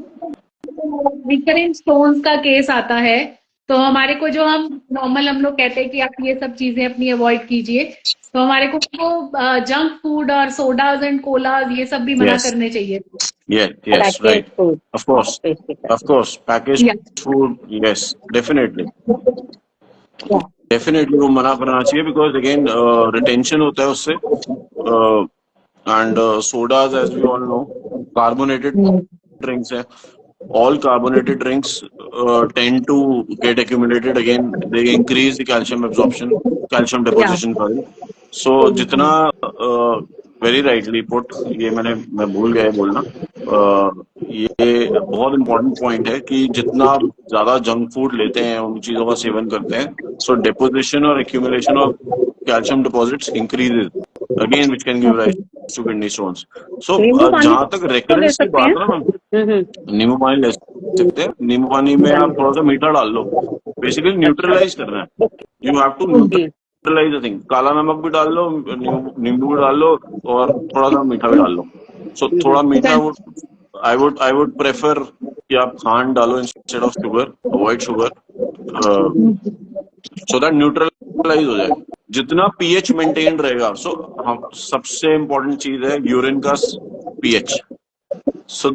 रिकरेंट स्टोन्स का केस आता है तो हमारे को जो हम नॉर्मल हम लोग कहते हैं कि आप ये सब चीजें अपनी अवॉइड कीजिए, तो हमारे को जंक फूड और सोडाज एंड कोलाज ये सब भी मना Yes. करने चाहिए. Yes, right. Of course, packaged food, yes, definitely. Definitely वो मना करना चाहिए because again retention होता है उससे, and sodas as we all know carbonated drinks है. All carbonated drinks tend to get accumulated. Again they increase the calcium absorption, calcium deposition. So जितना very rightly put, ये मैं भूल गया बोलना, ये बहुत important point है कि जितना आप ज्यादा जंक फूड लेते हैं, उन चीजों का सेवन करते हैं, so deposition और accumulation of calcium deposits increases again, which can give rise to kidney stones. So जहाँ तक recurrence की बात है ना, नींबू पानी ले सकते हैं. नींबू पानी में आप थोड़ा सा मीठा डाल लो, बेसिकली न्यूट्रलाइज करना है. You have to neutralize the thing. काला नमक भी डाल लो, नींबू भी डाल लो और थोड़ा सा मीठा भी डाल लो. सो थोड़ा मीठा आई वुड प्रेफर कि आप खांड डालो instead of sugar, avoid sugar, so that neutralize हो जाए. जितना पीएच मेंटेन रहेगा, सो सबसे इम्पोर्टेंट चीज है यूरिन का pH. So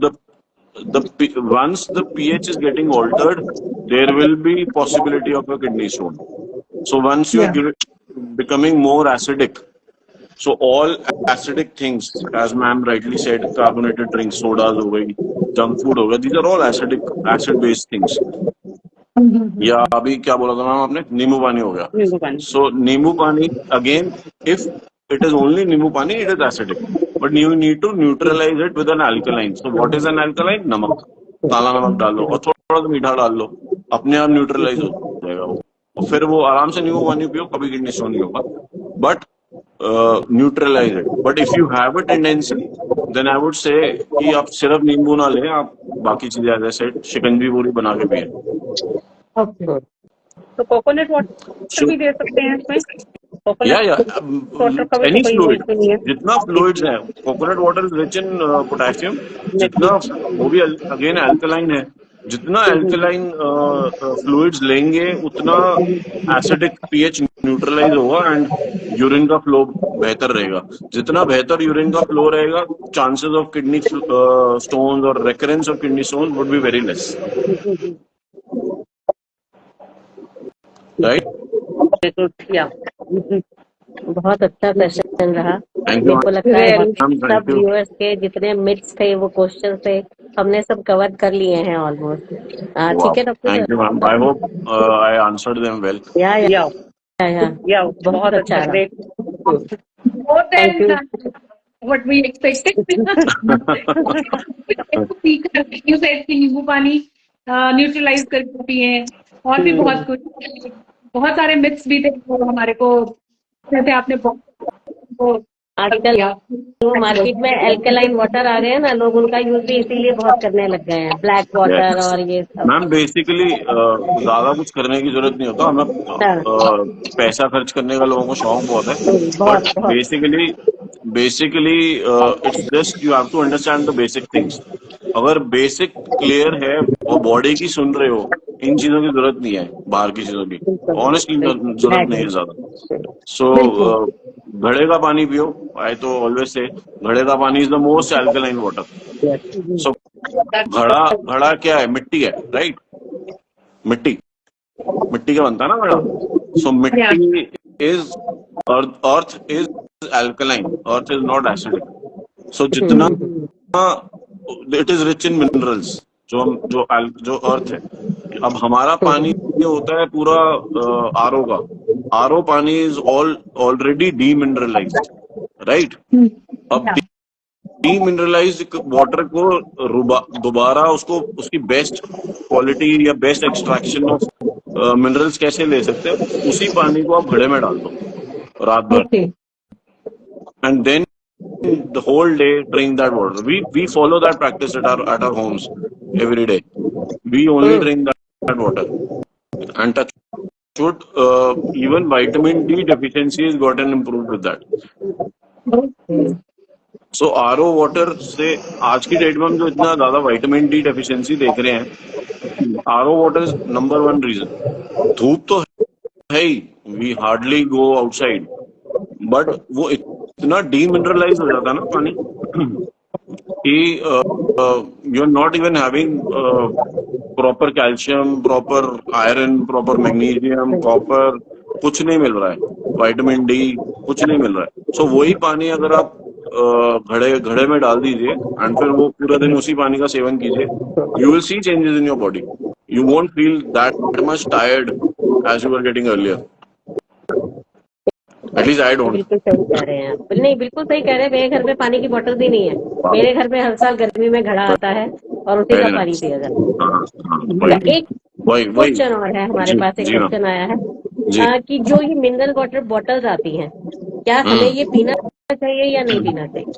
once the pH is getting altered, there will be possibility of a kidney stone. So once you are becoming more acidic, so all acidic things, as ma'am rightly said, carbonated drinks, sodas हो गई, junk food हो गया, these are all acid based things. या अभी क्या बोला था ma'am आपने, नींबू पानी हो गया. So नींबू पानी again, if it is only नींबू पानी, it is acidic. But you need to neutralize it with an alkaline. So what is an alkaline? नमक, काला नमक डाल लो और थोड़ा सा मीठा डाल लो, अपने आप न्यूट्रलाइज हो जाएगा वो, और फिर वो आराम से नींबू पानी पियो, कभी किडनी स्टोन नहीं होगा. But neutralize it. But if you have a tendency, then I would say कि आप सिर्फ नींबू ना लें, आप बाकी चीजें जैसे शिकंजी पूरी बना के पिए. तो कोकोनट वाटर भी दे सकते हैं इसमें. या एनी फ्लूइड, जितना फ्लूइड्स है, coconut water is rich in potassium, जितना वो भी अगेन अल्कलाइन है, जितना अल्कलाइन फ्लूइड्स लेंगे उतना एसिडिक पीएच न्यूट्रलाइज होगा एंड यूरिन का फ्लो बेहतर रहेगा. जितना बेहतर यूरिन का फ्लो रहेगा, चांसेस ऑफ किडनी स्टोन्स और recurrence of kidney stones would be very less. Right? बहुत अच्छा क्वेश्चन रहा. मेरे को लगता है सब व्यूअर्स के जितने मिथ्स थे, वो क्वेश्चन थे, हमने सब कवर कर लिए हैं ऑलमोस्ट. ठीक है doctor. Thank you ma'am. I hope I answered them well. या बहुत अच्छा. रहा. Great. More than what we expected. You said कि नींबू पानी न्यूट्रलाइज करके पिए, और भी बहुत कुछ, बहुत सारे मिथ्स भी थे जो हमारे को, जैसे आपने बहुत आजकल जो मार्केट में एल्कलाइन वाटर आ गए हैं ना, लोग उनका यूज भी इसीलिए बहुत करने लग गए हैं, ब्लैक वाटर और ये सब। मैम बेसिकली ज्यादा कुछ करने की जरूरत नहीं होता हमें, पैसा खर्च करने का लोगों को शौक बहुत है, but basically it's just you have to understand the basic things. अगर बेसिक क्लियर है और बॉडी की सुन रहे हो, इन चीजों की जरूरत नहीं है, बाहर की चीजों की ऑनेस्टली जरूरत नहीं है ज्यादा। सो घड़े का पानी पियो। आई तो ऑलवेज से घड़े का पानी is the most alkaline water. So घड़ा क्या है? मिट्टी है, राइट? मिट्टी का बनता है ना घड़ा। सो मिट्टी is earth is alkaline, earth is not acidic. So जितना it is rich in minerals, जो अर्थ है। अब हमारा पानी ये होता है पूरा आरओ का, आरओ पानी इज ऑलरेडी डीमिनरलाइज्ड, राइट? अब डीमिनरलाइज्ड वाटर को दोबारा उसको उसकी बेस्ट क्वालिटी या बेस्ट एक्सट्रैक्शन ऑफ मिनरल्स कैसे ले सकते हैं? उसी पानी को आप घड़े में डाल दो रात भर, and then the whole day drink that water. We follow that practice at our homes every day. We only drink that water, and touch wood, even vitamin D deficiency has gotten improved with that. So RO water से आज की date में हम जो इतना ज्यादा vitamin D deficiency देख रहे हैं, RO water is number 1 reason. धूप तो है ही, we hardly go outside, but वो इतना डीमिनरलाइज हो जाता है ना पानी कि you are not even having proper calcium, proper iron, proper magnesium, copper, कुछ नहीं मिल रहा है, विटामिन डी कुछ नहीं मिल रहा है। सो वही पानी अगर आप घड़े में डाल दीजिए एंड फिर वो पूरा दिन उसी पानी का सेवन कीजिए, you will see changes in your body. You won't feel that much tired as you were getting earlier. At least I don't. बिल्कुल सही कह रहे हैं आप। नहीं, बिल्कुल सही कह रहे हैं। मेरे घर में पानी की बोतल भी नहीं है। मेरे घर में हर साल गर्मी में घड़ा आता है और उसी का पानी पिया जाता है। एक क्वेश्चन और है हमारे पास, एक क्वेश्चन आया है कि जो ये मिनरल वाटर बॉटल्स आती हैं, क्या हमें ये पीना चाहिए या नहीं पीना चाहिए?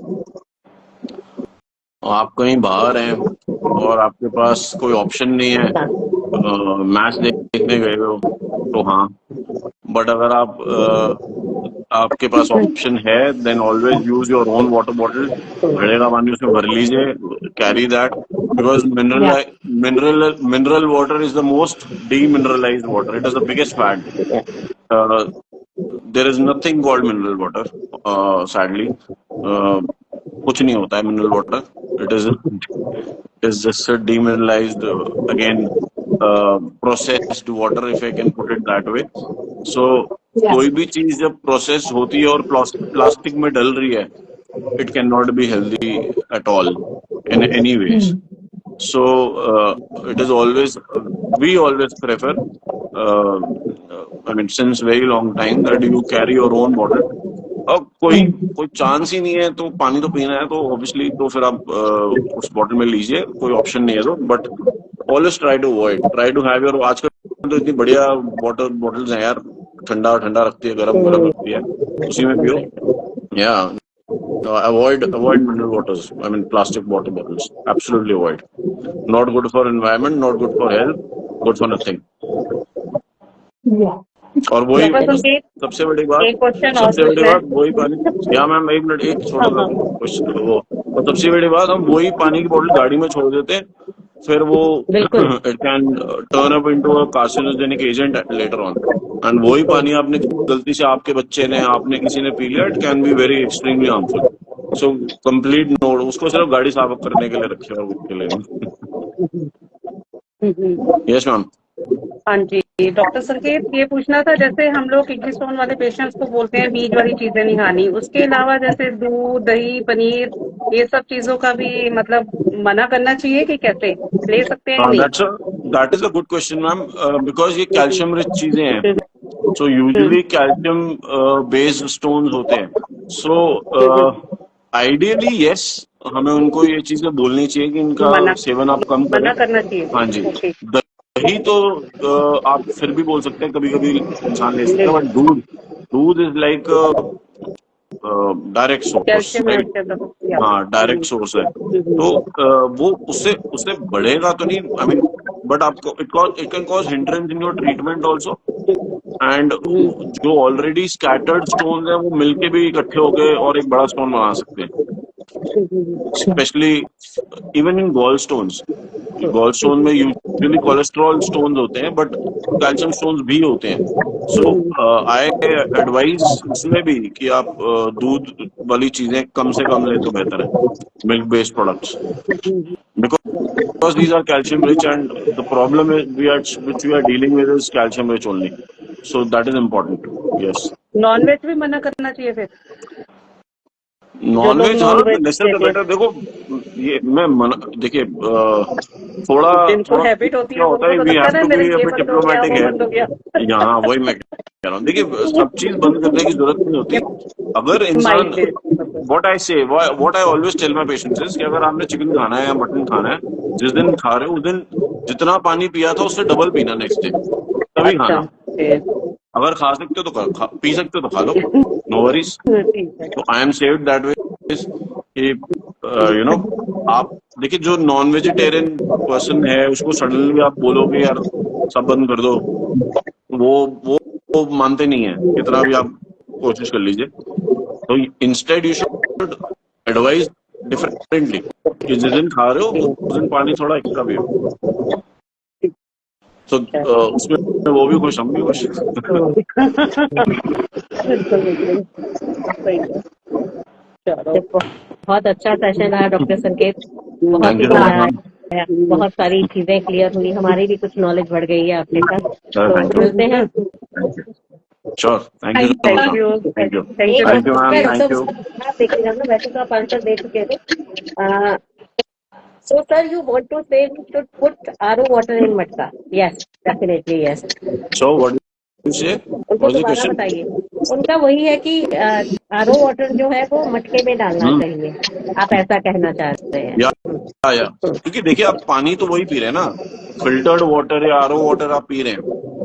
आप कहीं बाहर हैं और आपके पास कोई ऑप्शन नहीं है, मैच देखने गए हो तो हाँ, बट अगर आपके पास ऑप्शन है, then always use your own water bottle. घड़े का पानी उसमें भर लीजिए, carry that, because mineral water is the most demineralised water. It is the biggest fad. There is nothing called mineral water, sadly. कुछ नहीं होता है mineral water. It is just demineralised, again processed water, if I can put it that way. So कोई भी चीज जब process होती है और प्लास्टिक में डल रही है, it cannot be healthy at all in any ways. So it is always, we always prefer, I mean since very long time, that you carry your own bottle. अब कोई चांस ही नहीं है तो पानी तो पीना है, तो ऑब्वियसली तो फिर आप उस बॉटल में लीजिए, कोई ऑप्शन नहीं है तो। But always try to have your, आजकल तो इतनी बढ़िया बॉटल्स हैं यार, ठंडा रखती है, गरम रखती है, उसी में पियो। या avoid mineral waters, I mean plastic water bottles, absolutely avoid. Not good for environment, not good for health, good for nothing. और वही सबसे बड़ी बात वही पानी। या मैम एक मिनट, एक छोटा सा क्वेश्चन, वो और सबसे बड़ी बात, हम वही पानी की बोतल गाड़ी में छोड़ देते हैं, फिर वो it can turn up into a carcinogenic agent later on. And वही पानी आपने गलती से, आपके बच्चे ने, आपने किसी ने पी लिया, it can be very extremely harmful. So complete note, उसको सिर्फ गाड़ी साफ करने के लिए रखिए और उसके लिए। Yes ma'am. हाँ जी, डॉक्टर संकेत, ये पूछना था, जैसे हम लोग किडनी स्टोन वाले पेशेंट्स को बोलते हैं बीज वाली चीजें नहीं खानी, उसके अलावा जैसे दूध, दही, पनीर, ये सब चीजों का भी मतलब मना करना चाहिए कि कैसे ले सकते हैं? That is a good question ma'am, because ये कैल्शियम रिच चीजें हैं। So usually calcium based stones होते हैं। सो आइडियली यस, हमें उनको ये चीजें बोलनी चाहिए कि इनका मना सेवन आप कम करें। मना करना चाहिए। हाँ जी, ओके। दही तो आप फिर भी बोल सकते हैं, कभी कभी इंसान ले सकता है, बट दूध दूध is like direct source, calcium right? Add करना। हाँ, डायरेक्ट सोर्स है। तो वो उससे उससे बढ़ेगा तो नहीं, आई मीन, बट आपको it can cause hindrance in your treatment also. And जो ऑलरेडी स्कैटर्ड स्टोन है वो मिलके भी इकट्ठे होके और एक बड़ा स्टोन बना सकते हैं, specially even in gall stone में यूजुअली कोलेस्ट्रॉल स्टोन्स होते हैं, बट कैल्शियम स्टोन्स भी होते हैं। सो आई एडवाइज इसमें भी कि आप दूध वाली चीजें कम से कम लें तो बेहतर है, milk based products, because these are calcium rich, and the problem is which we are dealing with is calcium rich only, so that is important. Yes, non veg भी मना करना चाहिए फिर। नॉन वेज, हाँ, non-veg लेसर लेते हैं। Better. देखो, ये मैं देखिए, थोड़ा जिनको थोड़ा हैबिट होती है क्या होता है, उनको तो वी लगता हैव है टू मेरे बी अ ये बिट बंद हो गया, डिप्लोमेटिक वो बंद हो गया। है। यहाँ वही मैं कह रहा हूँ, देखिए, सब चीज बंद करने की जरूरत नहीं होती। अगर इंसान, mind what I say, what I always tell my patients is कि अगर आपने चिकन खाना है या मटन खाना है, जिस दिन खा रहे हो उस दिन जितना पानी पिया था उससे डबल पीना नेक्स्ट डे, तभी अच्छा। खाना। अगर खा सकते हो तो पी सकते हो तो खा लो, नो वरीज। ठीक है। तो I am saved that way कि यू नो, आप देखिए, जो नॉन वेजिटेरियन पर्सन है उसको सडनली आप बोलोगे यार सब बंद कर दो, वो मानते नहीं है, कितना भी आप कोशिश कर लीजिए। तो instead you should advise differently कि जिस दिन खा रहे हो उस दिन पानी थोड़ा एक्स्ट्रा पियो। तो उसमें वो भी खुश, हम भी खुश। बिल्कुल बिल्कुल सही है। चलो। बहुत अच्छा सेशन रहा डॉक्टर संकेत, बहुत थैंक ही यू सो मजा मच, मैम। आया, बहुत सारी चीजें क्लियर हुई, हमारी भी कुछ नॉलेज बढ़ गई है आपके साथ। थैंक तो यू, मिलते हैं। Sure, thank you so much, thank you. Thank you, thank you thank you ma'am, thank you. आप देखिएगा ना, वैसे तो आप आंसर दे चुके थे। So sir, you want to say we should put RO water in मटका? Yes, definitely yes. So what you say? उनको What's the दोबारा question? बताइए। उनका वही है कि RO वाटर जो है वो मटके में डालना चाहिए, आप ऐसा कहना चाह रहे हैं। या क्योंकि देखिए, आप पानी तो वही पी रहे हैं ना, फिल्टर्ड वाटर या आरओ वाटर आप पी रहे हैं,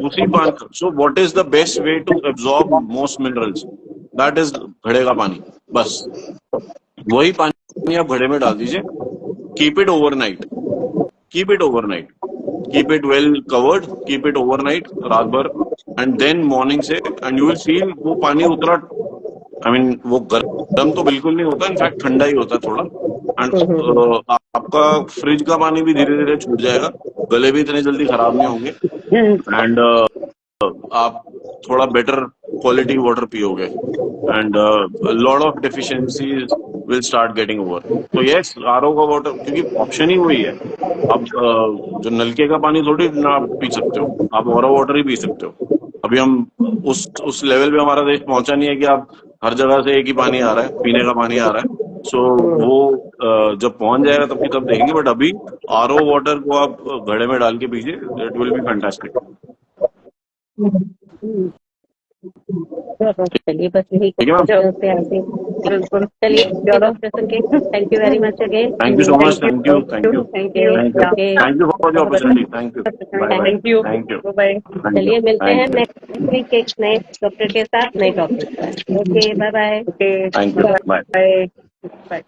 उसी पानी। So what is the best way to absorb most minerals? That is घड़े का पानी, बस वही पानी आप घड़े में डाल दीजिए। Keep it overnight, keep it overnight, keep it well covered, keep it overnight, रात भर, एंड देन मॉर्निंग से, एंड यू विल फील वो पानी उतना, आई मीन, वो गर्म तो बिल्कुल नहीं होता, इनफैक्ट ठंडा ही होता है थोड़ा। एंड आपका फ्रिज का पानी भी धीरे धीरे छूट जाएगा, गले भी इतने जल्दी खराब नहीं होंगे, एंड आप थोड़ा बेटर क्वालिटी वाटर पियोगे, and lot of deficiencies will start getting over. तो यस, आरओ का वाटर, क्योंकि ऑप्शन ही वही है। अब जो नलके का पानी थोड़ी ना आप पी सकते हो, आप आरओ वाटर ही पी सकते हो। अभी हम उस लेवल पे हमारा देश पहुंचा नहीं है कि आप हर जगह से एक ही पानी आ रहा है, पीने का पानी आ रहा है। सो वो जब पहुंच जाएगा तब देखेंगे, बट अभी आरओ वाटर को आप घड़े में डाल के पीजिए, इट विल बी फैंटास्टिक। चलिए, बस यही ठीक है मैम, बिल्कुल। चलिए doctor Sanket, thank you very much again. Thank you so much, thank you, thank you, thank you. Thank you for the opportunity, thank you, bye bye, thank you. Thank you, bye. चलिए मिलते हैं thank you, next week एक नए doctor के साथ, नए topic पर। Okay, bye bye. Okay, thank you, bye. Bye bye.